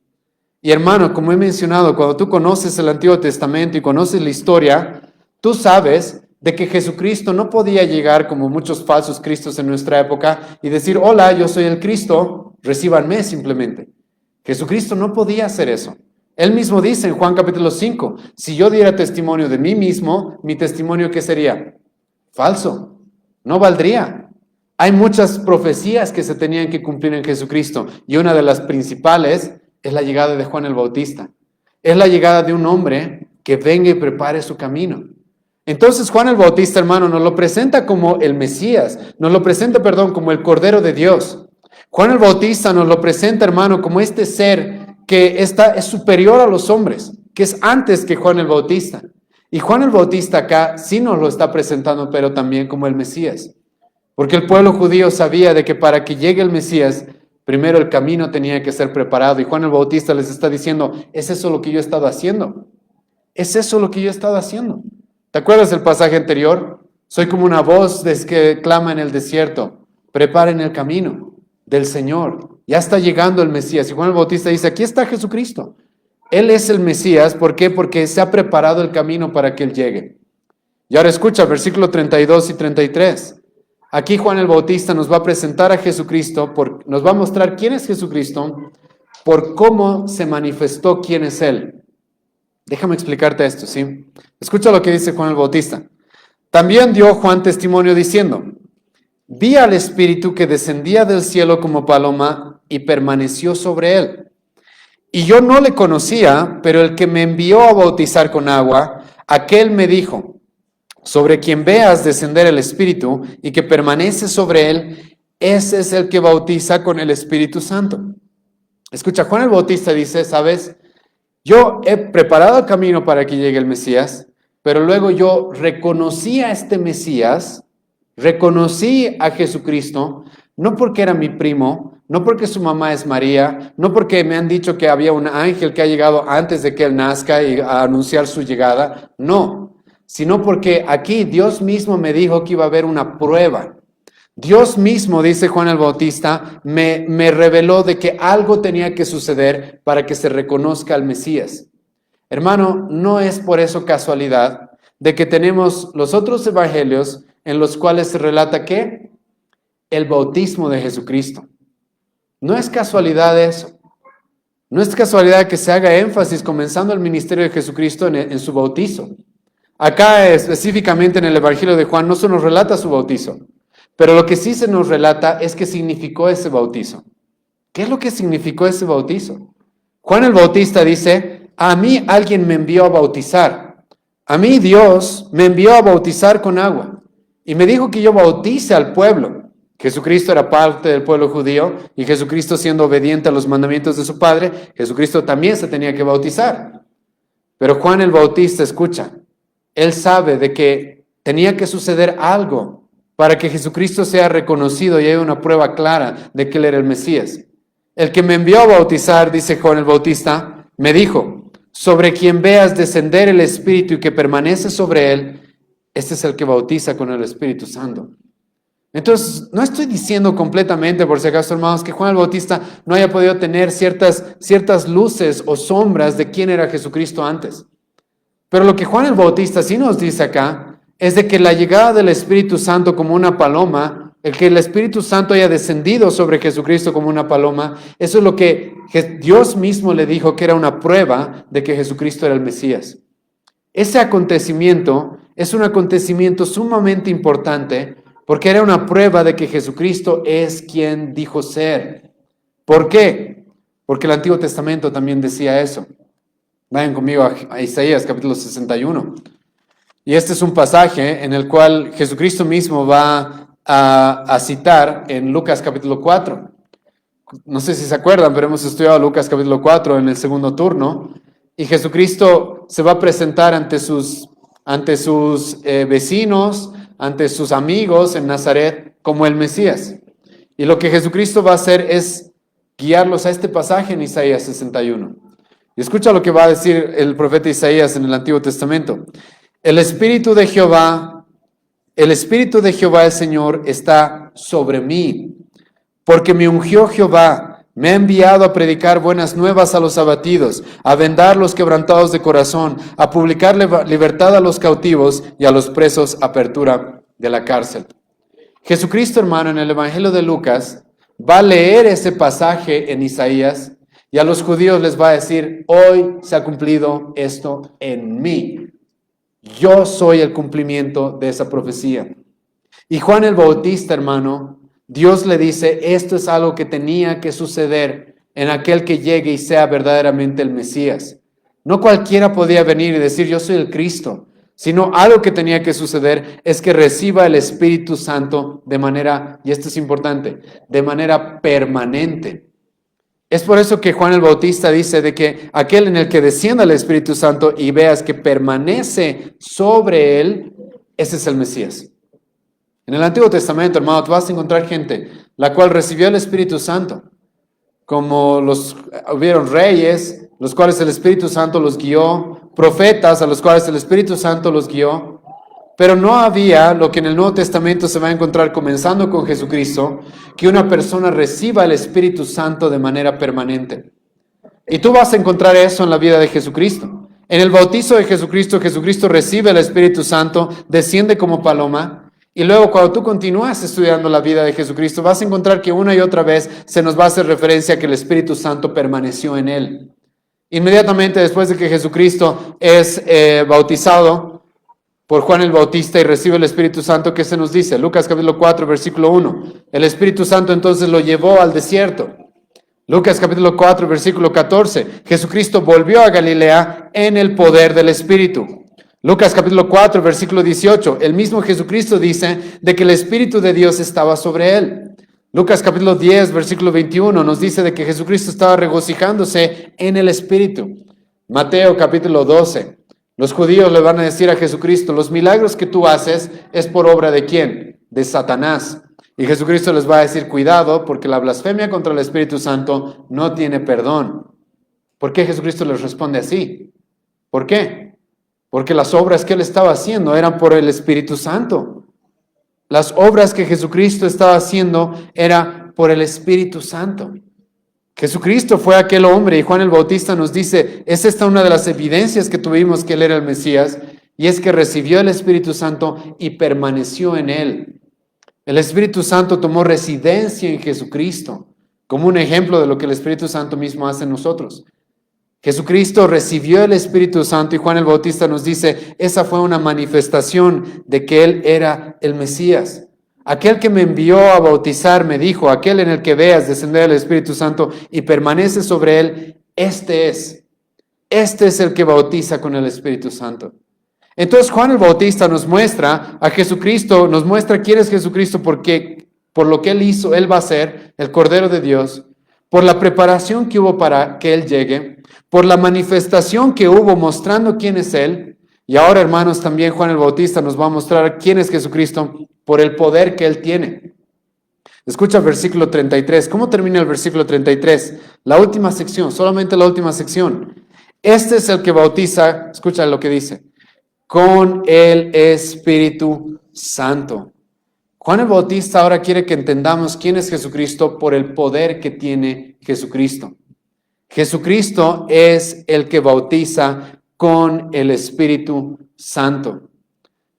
Y hermano, como he mencionado, cuando tú conoces el Antiguo Testamento y conoces la historia, tú sabes de que Jesucristo no podía llegar como muchos falsos cristos en nuestra época y decir, hola, yo soy el Cristo, recíbanme simplemente. Jesucristo no podía hacer eso. Él mismo dice en Juan capítulo 5, si yo diera testimonio de mí mismo, mi testimonio ¿qué sería? Falso, no valdría. Hay muchas profecías que se tenían que cumplir en Jesucristo y una de las principales es la llegada de Juan el Bautista. Es la llegada de un hombre que venga y prepare su camino. Entonces Juan el Bautista, hermano, nos lo presenta como el Mesías, nos lo presenta, como el Cordero de Dios. Juan el Bautista nos lo presenta, hermano, como este ser que es superior a los hombres, que es antes que Juan el Bautista. Y Juan el Bautista acá sí nos lo está presentando, pero también como el Mesías. Porque el pueblo judío sabía de que para que llegue el Mesías, primero el camino tenía que ser preparado. Y Juan el Bautista les está diciendo, ¿es eso lo que yo he estado haciendo? ¿Es eso lo que yo he estado haciendo? ¿Te acuerdas del pasaje anterior? Soy como una voz que clama en el desierto. Preparen el camino del Señor. Ya está llegando el Mesías. Y Juan el Bautista dice, aquí está Jesucristo. Él es el Mesías, ¿por qué? Porque se ha preparado el camino para que Él llegue. Y ahora escucha, versículo 32 y 33. Aquí Juan el Bautista nos va a presentar a Jesucristo, nos va a mostrar quién es Jesucristo, por cómo se manifestó quién es Él. Déjame explicarte esto, ¿sí? Escucha lo que dice Juan el Bautista. También dio Juan testimonio diciendo, vi al Espíritu que descendía del cielo como paloma y permaneció sobre Él. Y yo no le conocía, pero el que me envió a bautizar con agua, aquel me dijo, sobre quien veas descender el Espíritu y que permanece sobre él, ese es el que bautiza con el Espíritu Santo. Escucha, Juan el Bautista dice, ¿sabes? Yo he preparado el camino para que llegue el Mesías, pero luego yo reconocí a este Mesías Reconocí a Jesucristo, no porque era mi primo, no porque su mamá es María, no porque me han dicho que había un ángel que ha llegado antes de que él nazca y a anunciar su llegada, no, sino porque aquí Dios mismo me dijo que iba a haber una prueba. Dios mismo, dice Juan el Bautista, me reveló de que algo tenía que suceder para que se reconozca al Mesías. Hermano, no es por eso casualidad de que tenemos los otros evangelios en los cuales se relata ¿qué? El bautismo de Jesucristo. No es casualidad eso. No es casualidad que se haga énfasis comenzando el ministerio de Jesucristo en su bautizo. Acá específicamente en el Evangelio de Juan no se nos relata su bautizo, pero lo que sí se nos relata es qué significó ese bautizo. ¿Qué es lo que significó ese bautizo? Juan el Bautista dice, a mí alguien me envió a bautizar. A mí Dios me envió a bautizar con agua y me dijo que yo bautice al pueblo. Jesucristo era parte del pueblo judío y Jesucristo, siendo obediente a los mandamientos de su Padre, Jesucristo también se tenía que bautizar. Pero Juan el Bautista, escucha, él sabe de que tenía que suceder algo para que Jesucristo sea reconocido y haya una prueba clara de que él era el Mesías. El que me envió a bautizar, dice Juan el Bautista, me dijo, sobre quien veas descender el Espíritu y que permanece sobre él, este es el que bautiza con el Espíritu Santo. Entonces, no estoy diciendo completamente, por si acaso, hermanos, que Juan el Bautista no haya podido tener ciertas luces o sombras de quién era Jesucristo antes. Pero lo que Juan el Bautista sí nos dice acá es de que la llegada del Espíritu Santo como una paloma, el que el Espíritu Santo haya descendido sobre Jesucristo como una paloma, eso es lo que Dios mismo le dijo que era una prueba de que Jesucristo era el Mesías. Ese acontecimiento es un acontecimiento sumamente importante porque era una prueba de que Jesucristo es quien dijo ser. ¿Por qué? Porque el Antiguo Testamento también decía eso. Vayan conmigo a Isaías capítulo 61. Y este es un pasaje en el cual Jesucristo mismo va a citar en Lucas capítulo 4. No sé si se acuerdan, pero hemos estudiado Lucas capítulo 4 en el segundo turno. Y Jesucristo se va a presentar ante sus vecinos, ante sus amigos en Nazaret como el Mesías. Y lo que Jesucristo va a hacer es guiarlos a este pasaje en Isaías 61. Y escucha lo que va a decir el profeta Isaías en el Antiguo Testamento. El Espíritu de Jehová el Señor está sobre mí, porque me ungió Jehová. Me ha enviado a predicar buenas nuevas a los abatidos, a vendar los quebrantados de corazón, a publicar libertad a los cautivos y a los presos apertura de la cárcel. Jesucristo, hermano, en el Evangelio de Lucas, va a leer ese pasaje en Isaías y a los judíos les va a decir, hoy se ha cumplido esto en mí. Yo soy el cumplimiento de esa profecía. Y Juan el Bautista, hermano, Dios le dice, esto es algo que tenía que suceder en aquel que llegue y sea verdaderamente el Mesías. No cualquiera podía venir y decir, yo soy el Cristo, sino algo que tenía que suceder es que reciba el Espíritu Santo de manera, y esto es importante, de manera permanente. Es por eso que Juan el Bautista dice de que aquel en el que descienda el Espíritu Santo y veas que permanece sobre él, ese es el Mesías. En el Antiguo Testamento, hermano, tú vas a encontrar gente la cual recibió el Espíritu Santo, como hubieron reyes, los cuales el Espíritu Santo los guió, profetas a los cuales el Espíritu Santo los guió, pero no había lo que en el Nuevo Testamento se va a encontrar comenzando con Jesucristo, que una persona reciba el Espíritu Santo de manera permanente. Y tú vas a encontrar eso en la vida de Jesucristo. En el bautizo de Jesucristo, Jesucristo recibe el Espíritu Santo, desciende como paloma. Y luego cuando tú continúas estudiando la vida de Jesucristo, vas a encontrar que una y otra vez se nos va a hacer referencia a que el Espíritu Santo permaneció en él. Inmediatamente después de que Jesucristo es bautizado por Juan el Bautista y recibe el Espíritu Santo, ¿qué se nos dice? Lucas capítulo 4, versículo 1. El Espíritu Santo entonces lo llevó al desierto. Lucas capítulo 4, versículo 14. Jesucristo volvió a Galilea en el poder del Espíritu. Lucas capítulo 4, versículo 18, el mismo Jesucristo dice de que el Espíritu de Dios estaba sobre él. Lucas capítulo 10, versículo 21 nos dice de que Jesucristo estaba regocijándose en el Espíritu. Mateo capítulo 12, los judíos le van a decir a Jesucristo, los milagros que tú haces es por obra de ¿quién? de Satanás. Y Jesucristo les va a decir, cuidado, porque la blasfemia contra el Espíritu Santo no tiene perdón. ¿Por qué Jesucristo les responde así? ¿Por qué? Porque las obras que él estaba haciendo eran por el Espíritu Santo. Las obras que Jesucristo estaba haciendo eran por el Espíritu Santo. Jesucristo fue aquel hombre y Juan el Bautista nos dice, es esta una de las evidencias que tuvimos que él era el Mesías, y es que recibió el Espíritu Santo y permaneció en él. El Espíritu Santo tomó residencia en Jesucristo, como un ejemplo de lo que el Espíritu Santo mismo hace en nosotros. Jesucristo recibió el Espíritu Santo y Juan el Bautista nos dice, esa fue una manifestación de que él era el Mesías. Aquel que me envió a bautizar me dijo, aquel en el que veas descender el Espíritu Santo y permanece sobre él, este es el que bautiza con el Espíritu Santo. Entonces Juan el Bautista nos muestra a Jesucristo, nos muestra quién es Jesucristo, porque por lo que él hizo, él va a ser el Cordero de Dios, por la preparación que hubo para que él llegue, por la manifestación que hubo mostrando quién es él. Y ahora, hermanos, también Juan el Bautista nos va a mostrar quién es Jesucristo por el poder que él tiene. Escucha el versículo 33. ¿Cómo termina el versículo 33? La última sección, solamente la última sección. Este es el que bautiza, escucha lo que dice, con el Espíritu Santo. Juan el Bautista ahora quiere que entendamos quién es Jesucristo por el poder que tiene Jesucristo. Jesucristo es el que bautiza con el Espíritu Santo.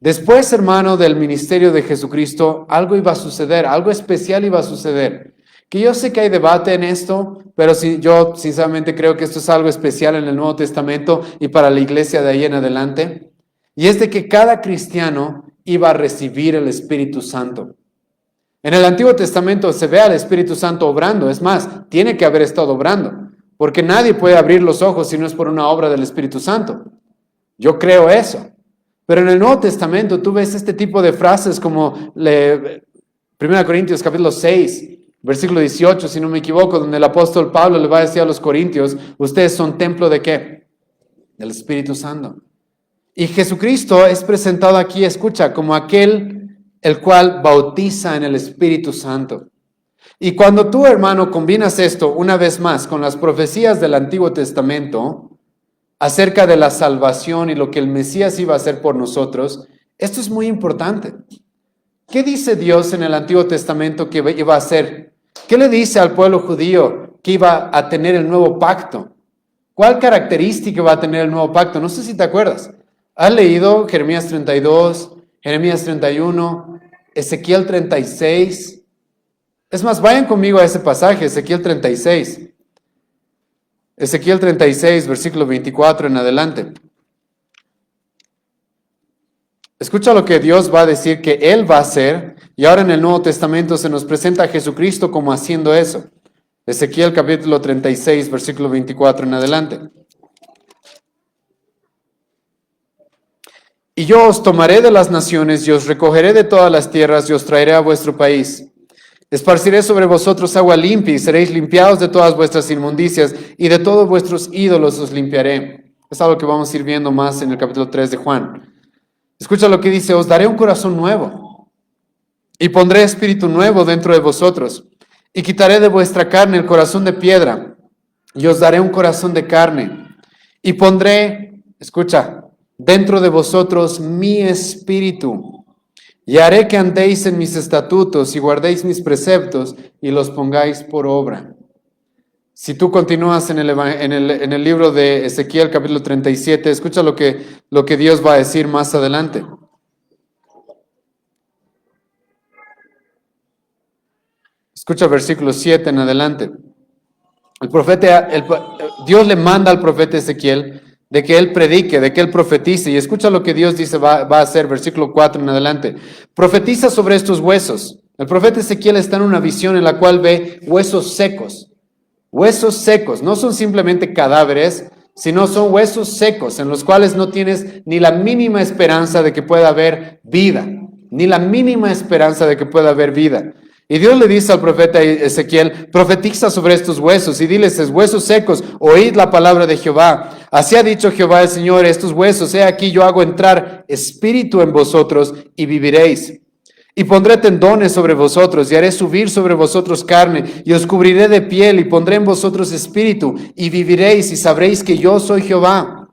Después, hermano, del ministerio de Jesucristo, algo iba a suceder, algo especial iba a suceder. Que yo sé que hay debate en esto, pero yo sinceramente creo que esto es algo especial en el Nuevo Testamento y para la iglesia de ahí en adelante. Y es de que cada cristiano iba a recibir el Espíritu Santo. En el Antiguo Testamento se ve al Espíritu Santo obrando, es más, tiene que haber estado obrando. Porque nadie puede abrir los ojos si no es por una obra del Espíritu Santo. Yo creo eso. Pero en el Nuevo Testamento tú ves este tipo de frases como 1 Corintios capítulo 6, versículo 18, si no me equivoco, donde el apóstol Pablo le va a decir a los corintios, ustedes son templo ¿de qué? Del Espíritu Santo. Y Jesucristo es presentado aquí, escucha, como aquel el cual bautiza en el Espíritu Santo. Y cuando tú, hermano, combinas esto una vez más con las profecías del Antiguo Testamento acerca de la salvación y lo que el Mesías iba a hacer por nosotros, esto es muy importante. ¿Qué dice Dios en el Antiguo Testamento que iba a hacer? ¿Qué le dice al pueblo judío que iba a tener el nuevo pacto? ¿Cuál característica va a tener el nuevo pacto? No sé si te acuerdas. ¿Has leído Jeremías 32, Jeremías 31, Ezequiel 36? Es más, vayan conmigo a ese pasaje, Ezequiel 36. Ezequiel 36, versículo 24 en adelante. Escucha lo que Dios va a decir que Él va a hacer, y ahora en el Nuevo Testamento se nos presenta a Jesucristo como haciendo eso. Ezequiel capítulo 36, versículo 24 en adelante. Y yo os tomaré de las naciones, y os recogeré de todas las tierras, y os traeré a vuestro país. Esparciré sobre vosotros agua limpia y seréis limpiados de todas vuestras inmundicias y de todos vuestros ídolos os limpiaré. Es algo que vamos a ir viendo más en el capítulo 3 de Juan. Escucha lo que dice, os daré un corazón nuevo y pondré espíritu nuevo dentro de vosotros y quitaré de vuestra carne el corazón de piedra y os daré un corazón de carne y pondré, escucha, dentro de vosotros mi espíritu. Y haré que andéis en mis estatutos y guardéis mis preceptos y los pongáis por obra. Si tú continúas en el libro de Ezequiel capítulo 37, escucha lo que Dios va a decir más adelante. Escucha versículo 7 en adelante. Dios le manda al profeta Ezequiel de que él predique, de que él profetice. Y escucha lo que Dios dice va a hacer, versículo 4 en adelante. Profetiza sobre estos huesos. El profeta Ezequiel está en una visión en la cual ve huesos secos. Huesos secos, no son simplemente cadáveres, sino son huesos secos en los cuales no tienes ni la mínima esperanza de que pueda haber vida. Ni la mínima esperanza de que pueda haber vida. Y Dios le dice al profeta Ezequiel, profetiza sobre estos huesos y diles, huesos secos, oíd la palabra de Jehová. Así ha dicho Jehová el Señor, estos huesos, he aquí yo hago entrar espíritu en vosotros y viviréis. Y pondré tendones sobre vosotros, y haré subir sobre vosotros carne, y os cubriré de piel, y pondré en vosotros espíritu, y viviréis, y sabréis que yo soy Jehová.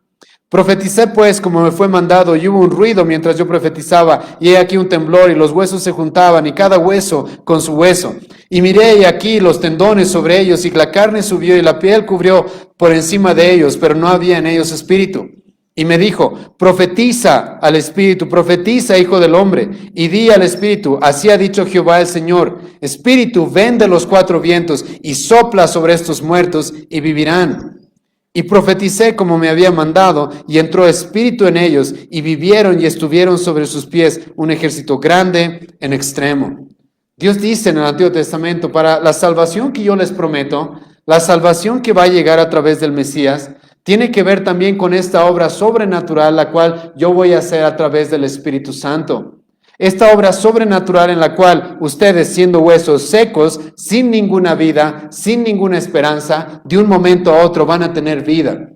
Profeticé pues como me fue mandado, y hubo un ruido mientras yo profetizaba, y he aquí un temblor, y los huesos se juntaban, y cada hueso con su hueso. Y miré, y aquí los tendones sobre ellos, y la carne subió, y la piel cubrió por encima de ellos, pero no había en ellos espíritu. Y me dijo, profetiza al espíritu, profetiza, hijo del hombre, y di al espíritu, así ha dicho Jehová el Señor, espíritu, ven de los cuatro vientos, y sopla sobre estos muertos, y vivirán. Y profeticé como me había mandado, y entró espíritu en ellos, y vivieron y estuvieron sobre sus pies un ejército grande en extremo. Dios dice en el Antiguo Testamento, para la salvación que yo les prometo, la salvación que va a llegar a través del Mesías, tiene que ver también con esta obra sobrenatural, la cual yo voy a hacer a través del Espíritu Santo. Esta obra sobrenatural en la cual ustedes, siendo huesos secos, sin ninguna vida, sin ninguna esperanza, de un momento a otro van a tener vida.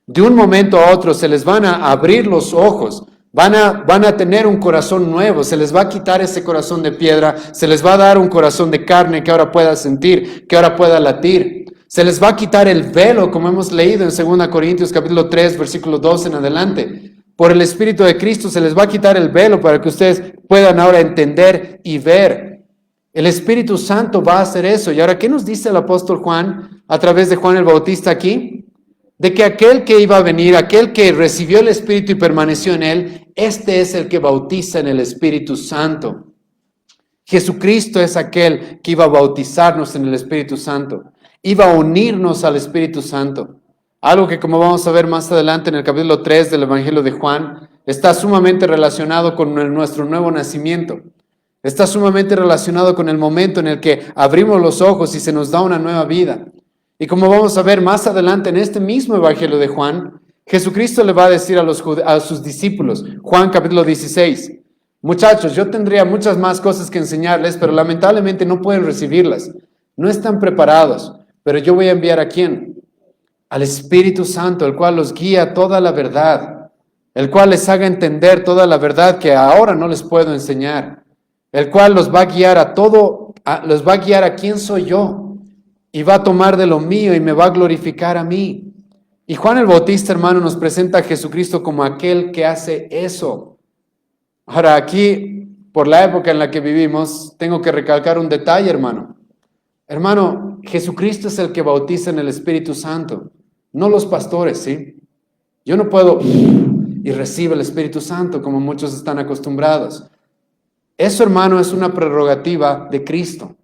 De un momento a otro se les van a abrir los ojos, van a tener un corazón nuevo, se les va a quitar ese corazón de piedra, se les va a dar un corazón de carne que ahora pueda sentir, que ahora pueda latir. Se les va a quitar el velo, como hemos leído en 2 Corintios capítulo 3, versículo 12 en adelante. Por el Espíritu de Cristo se les va a quitar el velo para que ustedes puedan ahora entender y ver. El Espíritu Santo va a hacer eso. Y ahora, ¿qué nos dice el apóstol Juan a través de Juan el Bautista aquí? De que aquel que iba a venir, aquel que recibió el Espíritu y permaneció en él, este es el que bautiza en el Espíritu Santo. Jesucristo es aquel que iba a bautizarnos en el Espíritu Santo. Iba a unirnos al Espíritu Santo. Algo que, como vamos a ver más adelante en el capítulo 3 del Evangelio de Juan, está sumamente relacionado con nuestro nuevo nacimiento. Está sumamente relacionado con el momento en el que abrimos los ojos y se nos da una nueva vida. Y como vamos a ver más adelante en este mismo Evangelio de Juan, Jesucristo le va a decir a sus discípulos, Juan capítulo 16, muchachos, yo tendría muchas más cosas que enseñarles, pero lamentablemente no pueden recibirlas. No están preparados. Pero yo voy a enviar ¿a quién? Al Espíritu Santo, el cual los guía a toda la verdad, el cual les haga entender toda la verdad que ahora no les puedo enseñar, el cual los va a guiar a todo, los va a guiar a quién soy yo, y va a tomar de lo mío y me va a glorificar a mí. Y Juan el Bautista, hermano, nos presenta a Jesucristo como aquel que hace eso. Ahora, aquí, por la época en la que vivimos, tengo que recalcar un detalle, hermano. Hermano, Jesucristo es el que bautiza en el Espíritu Santo, no los pastores, ¿sí? Yo no puedo y recibe el Espíritu Santo como muchos están acostumbrados. Eso, hermano, es una prerrogativa de Cristo.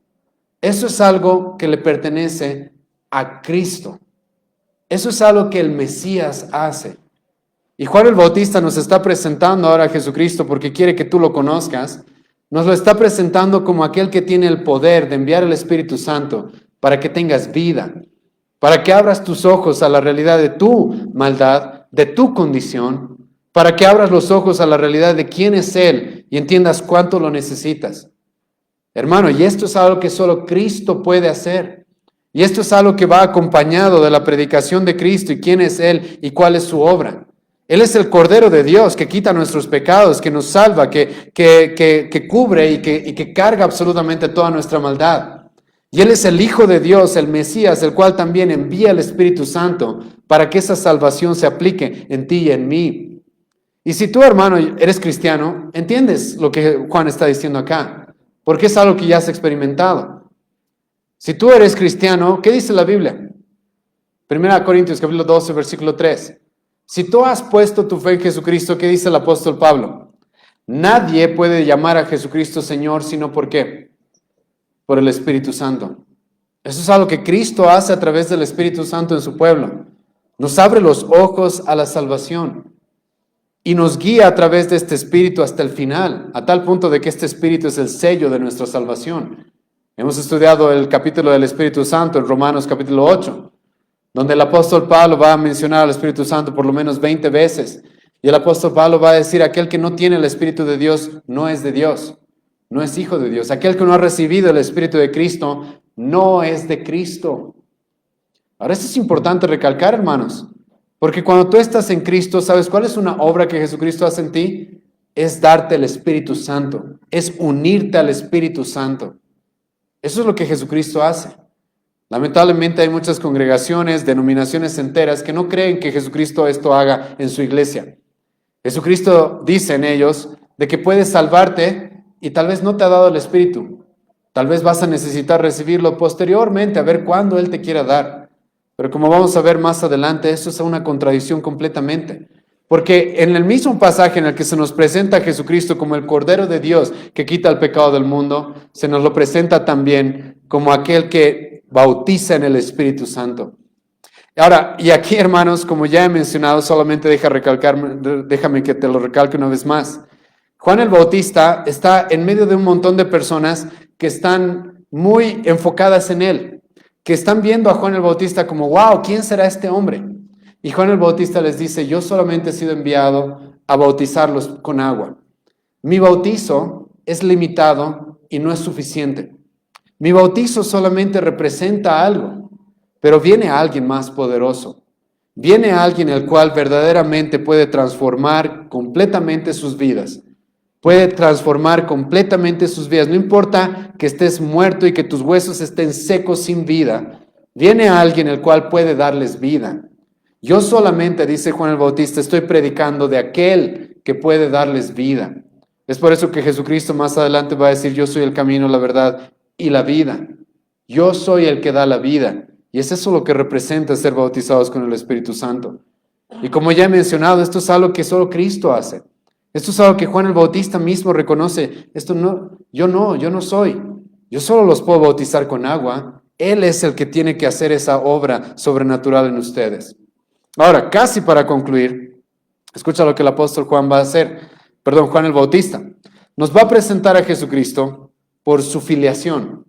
Eso es algo que le pertenece a Cristo. Eso es algo que el Mesías hace. Y Juan el Bautista nos está presentando ahora a Jesucristo porque quiere que tú lo conozcas. Nos lo está presentando como aquel que tiene el poder de enviar el Espíritu Santo para que tengas vida, para que abras tus ojos a la realidad de tu maldad, de tu condición, para que abras los ojos a la realidad de quién es Él y entiendas cuánto lo necesitas. Hermano, y esto es algo que solo Cristo puede hacer. Y esto es algo que va acompañado de la predicación de Cristo y quién es Él y cuál es su obra. Él es el Cordero de Dios que quita nuestros pecados, que nos salva, que cubre y que carga absolutamente toda nuestra maldad. Y Él es el Hijo de Dios, el Mesías, el cual también envía el Espíritu Santo para que esa salvación se aplique en ti y en mí. Y si tú, hermano, eres cristiano, entiendes lo que Juan está diciendo acá, porque es algo que ya has experimentado. Si tú eres cristiano, ¿qué dice la Biblia? 1 Corintios capítulo 12, versículo 3. Si tú has puesto tu fe en Jesucristo, ¿qué dice el apóstol Pablo? Nadie puede llamar a Jesucristo Señor, sino ¿por qué? Por el Espíritu Santo. Eso es algo que Cristo hace a través del Espíritu Santo en su pueblo. Nos abre los ojos a la salvación y nos guía a través de este Espíritu hasta el final, a tal punto de que este Espíritu es el sello de nuestra salvación. Hemos estudiado el capítulo del Espíritu Santo en Romanos capítulo 8. Donde el apóstol Pablo va a mencionar al Espíritu Santo por lo menos 20 veces. Y el apóstol Pablo va a decir, aquel que no tiene el Espíritu de Dios no es de Dios, no es hijo de Dios. Aquel que no ha recibido el Espíritu de Cristo no es de Cristo. Ahora, esto es importante recalcar, hermanos, porque cuando tú estás en Cristo, ¿sabes cuál es una obra que Jesucristo hace en ti? es darte el Espíritu Santo, es unirte al Espíritu Santo. Eso es lo que Jesucristo hace. Lamentablemente hay muchas congregaciones, denominaciones enteras que no creen que Jesucristo esto haga en su iglesia. Jesucristo dice en ellos de que puedes salvarte y tal vez no te ha dado el Espíritu. Tal vez vas a necesitar recibirlo posteriormente, a ver cuándo Él te quiera dar. Pero como vamos a ver más adelante, eso es una contradicción completamente. Porque en el mismo pasaje en el que se nos presenta a Jesucristo como el Cordero de Dios que quita el pecado del mundo, se nos lo presenta también como aquel que bautiza en el Espíritu Santo. Ahora, y aquí, hermanos, como ya he mencionado, solamente déjame que te lo recalque una vez más. Juan el Bautista está en medio de un montón de personas que están muy enfocadas en él, que están viendo a Juan el Bautista como, wow, ¿quién será este hombre? Y Juan el Bautista les dice, yo solamente he sido enviado a bautizarlos con agua. Mi bautizo es limitado y no es suficiente. Mi bautizo solamente representa algo, pero viene alguien más poderoso. Viene alguien el cual verdaderamente puede transformar completamente sus vidas. Puede transformar completamente sus vidas. No importa que estés muerto y que tus huesos estén secos sin vida. Viene alguien el cual puede darles vida. Yo solamente, dice Juan el Bautista, estoy predicando de aquel que puede darles vida. Es por eso que Jesucristo más adelante va a decir, yo soy el camino, la verdad y la vida. Yo soy el que da la vida. Y es eso lo que representa ser bautizados con el Espíritu Santo. Y como ya he mencionado, esto es algo que solo Cristo hace. Esto es algo que Juan el Bautista mismo reconoce. Yo no soy. Yo solo los puedo bautizar con agua. Él es el que tiene que hacer esa obra sobrenatural en ustedes. Ahora, casi para concluir, escucha lo que el apóstol Juan va a hacer. Juan el Bautista. Nos va a presentar a Jesucristo por su filiación.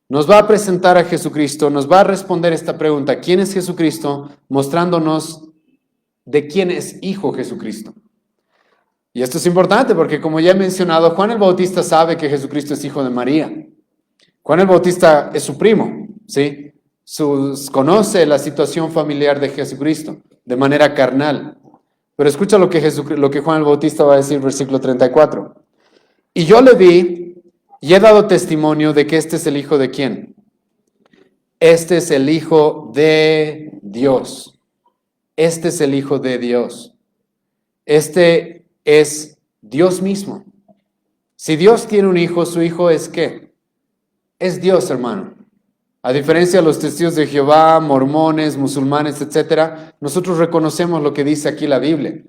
Nos va a presentar a Jesucristo, nos va a responder esta pregunta, ¿quién es Jesucristo? Mostrándonos de quién es hijo Jesucristo. Y esto es importante porque, como ya he mencionado, Juan el Bautista sabe que Jesucristo es hijo de María. Juan el Bautista es su primo, ¿sí? Conoce la situación familiar de Jesucristo de manera carnal. Pero escucha lo que Juan el Bautista va a decir, versículo 34. Y yo le vi y he dado testimonio de que este es el hijo de ¿quién? Este es el hijo de Dios. Este es el hijo de Dios. Este es Dios mismo. Si Dios tiene un hijo, ¿su hijo es qué? Es Dios, hermano. A diferencia de los testigos de Jehová, mormones, musulmanes, etc., nosotros reconocemos lo que dice aquí la Biblia.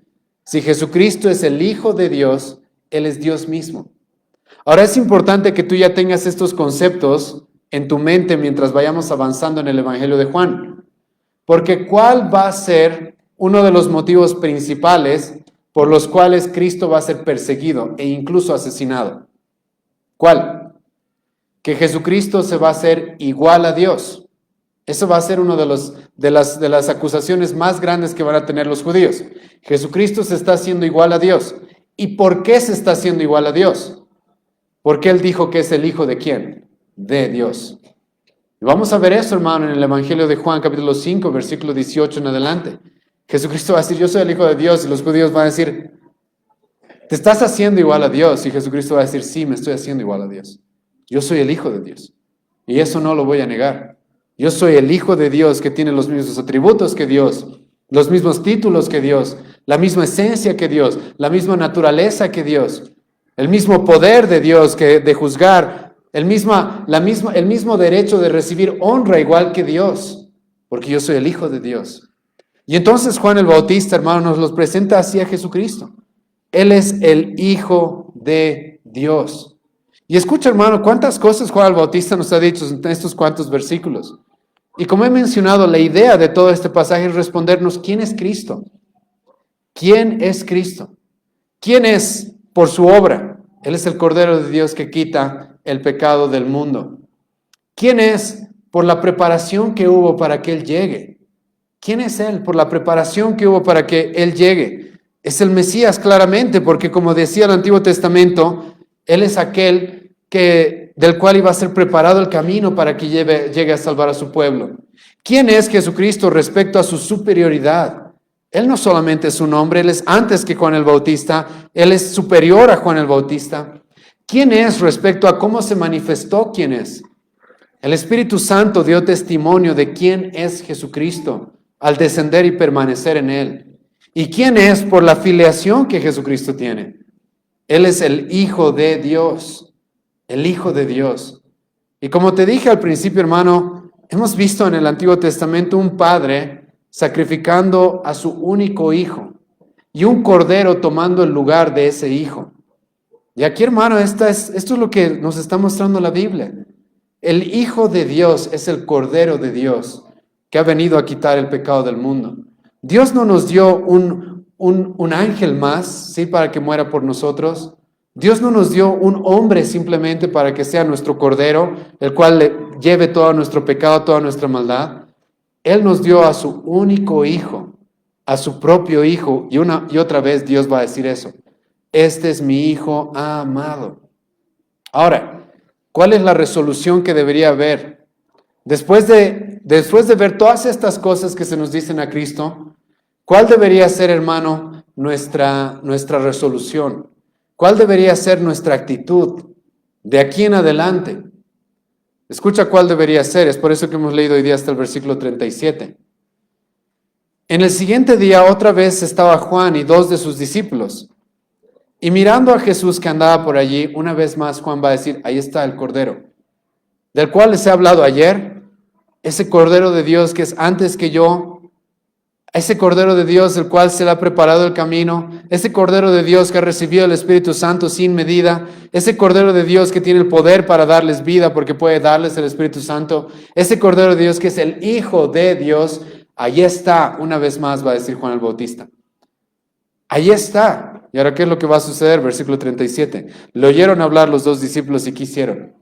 Si Jesucristo es el Hijo de Dios, Él es Dios mismo. Ahora es importante que tú ya tengas estos conceptos en tu mente mientras vayamos avanzando en el Evangelio de Juan. Porque ¿cuál va a ser uno de los motivos principales por los cuales Cristo va a ser perseguido e incluso asesinado? ¿Cuál? Que Jesucristo se va a hacer igual a Dios. Eso va a ser uno de las acusaciones más grandes que van a tener los judíos. Jesucristo se está haciendo igual a Dios. ¿Y por qué se está haciendo igual a Dios? Porque Él dijo que es el Hijo de ¿quién? De Dios. Y vamos a ver eso, hermano, en el Evangelio de Juan, capítulo 5, versículo 18 en adelante. Jesucristo va a decir, yo soy el Hijo de Dios, y los judíos van a decir, ¿te estás haciendo igual a Dios? Y Jesucristo va a decir, sí, me estoy haciendo igual a Dios. Yo soy el Hijo de Dios. Y eso no lo voy a negar. Yo soy el Hijo de Dios que tiene los mismos atributos que Dios, los mismos títulos que Dios, la misma esencia que Dios, la misma naturaleza que Dios, el mismo poder de Dios de juzgar, el mismo derecho de recibir honra igual que Dios, porque yo soy el Hijo de Dios. Y entonces Juan el Bautista, hermano, nos los presenta así a Jesucristo. Él es el Hijo de Dios. Y escucha, hermano, cuántas cosas Juan el Bautista nos ha dicho en estos cuantos versículos. Y como he mencionado, la idea de todo este pasaje es respondernos, ¿quién es Cristo? ¿Quién es Cristo? ¿Quién es por su obra? Él es el Cordero de Dios que quita el pecado del mundo. ¿Quién es por la preparación que hubo para que Él llegue? ¿Quién es Él por la preparación que hubo para que Él llegue? Es el Mesías claramente, porque como decía el Antiguo Testamento, Él es aquel del cual iba a ser preparado el camino para que llegue a salvar a su pueblo. ¿Quién es Jesucristo respecto a su superioridad? Él no solamente es un hombre, Él es antes que Juan el Bautista, Él es superior a Juan el Bautista. ¿Quién es respecto a cómo se manifestó quién es? El Espíritu Santo dio testimonio de quién es Jesucristo al descender y permanecer en Él. ¿Y quién es por la filiación que Jesucristo tiene? Él es el Hijo de Dios, el Hijo de Dios. Y como te dije al principio, hermano, hemos visto en el Antiguo Testamento un padre sacrificando a su único hijo y un cordero tomando el lugar de ese hijo. Y aquí, hermano, esto es lo que nos está mostrando la Biblia. El Hijo de Dios es el Cordero de Dios que ha venido a quitar el pecado del mundo. Dios no nos dio un ángel más, ¿sí?, para que muera por nosotros. Dios no nos dio un hombre simplemente para que sea nuestro Cordero, el cual le lleve todo nuestro pecado, toda nuestra maldad. Él nos dio a su único Hijo, a su propio Hijo, y otra vez Dios va a decir eso. Este es mi Hijo amado. Ahora, ¿cuál es la resolución que debería haber? Después de ver todas estas cosas que se nos dicen a Cristo, ¿cuál debería ser, hermano, nuestra resolución? ¿Cuál debería ser nuestra actitud de aquí en adelante? Escucha cuál debería ser, es por eso que hemos leído hoy día hasta el versículo 37. En el siguiente día otra vez estaba Juan y 2 de sus discípulos. Y mirando a Jesús que andaba por allí, una vez más Juan va a decir, ahí está el Cordero, del cual les he hablado ayer, ese Cordero de Dios que es antes que yo, ese Cordero de Dios el cual se le ha preparado el camino, ese Cordero de Dios que ha recibido el Espíritu Santo sin medida, ese Cordero de Dios que tiene el poder para darles vida porque puede darles el Espíritu Santo, ese Cordero de Dios que es el Hijo de Dios, ahí está, una vez más va a decir Juan el Bautista. Ahí está. ¿Y ahora qué es lo que va a suceder? Versículo 37. Le oyeron hablar los 2 discípulos y ¿qué hicieron?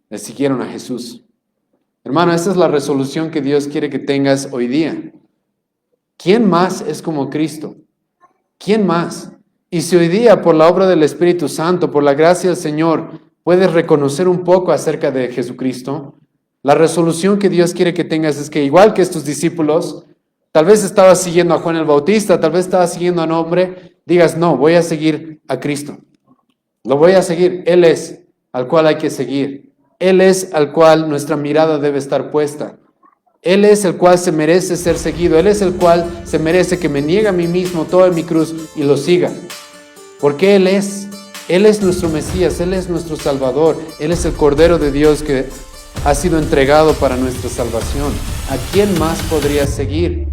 Le siguieron a Jesús. Hermano, esa es la resolución que Dios quiere que tengas hoy día. ¿Quién más es como Cristo? ¿Quién más? Y si hoy día, por la obra del Espíritu Santo, por la gracia del Señor, puedes reconocer un poco acerca de Jesucristo, la resolución que Dios quiere que tengas es que, igual que estos discípulos, tal vez estabas siguiendo a Juan el Bautista, tal vez estabas siguiendo a un hombre, digas, no, voy a seguir a Cristo. Lo voy a seguir. Él es al cual hay que seguir. Él es al cual nuestra mirada debe estar puesta. Él es el cual se merece ser seguido. Él es el cual se merece que me niegue a mí mismo, tome mi cruz y lo siga. Porque Él es nuestro Mesías, Él es nuestro Salvador. Él es el Cordero de Dios que ha sido entregado para nuestra salvación. ¿A quién más podría seguir?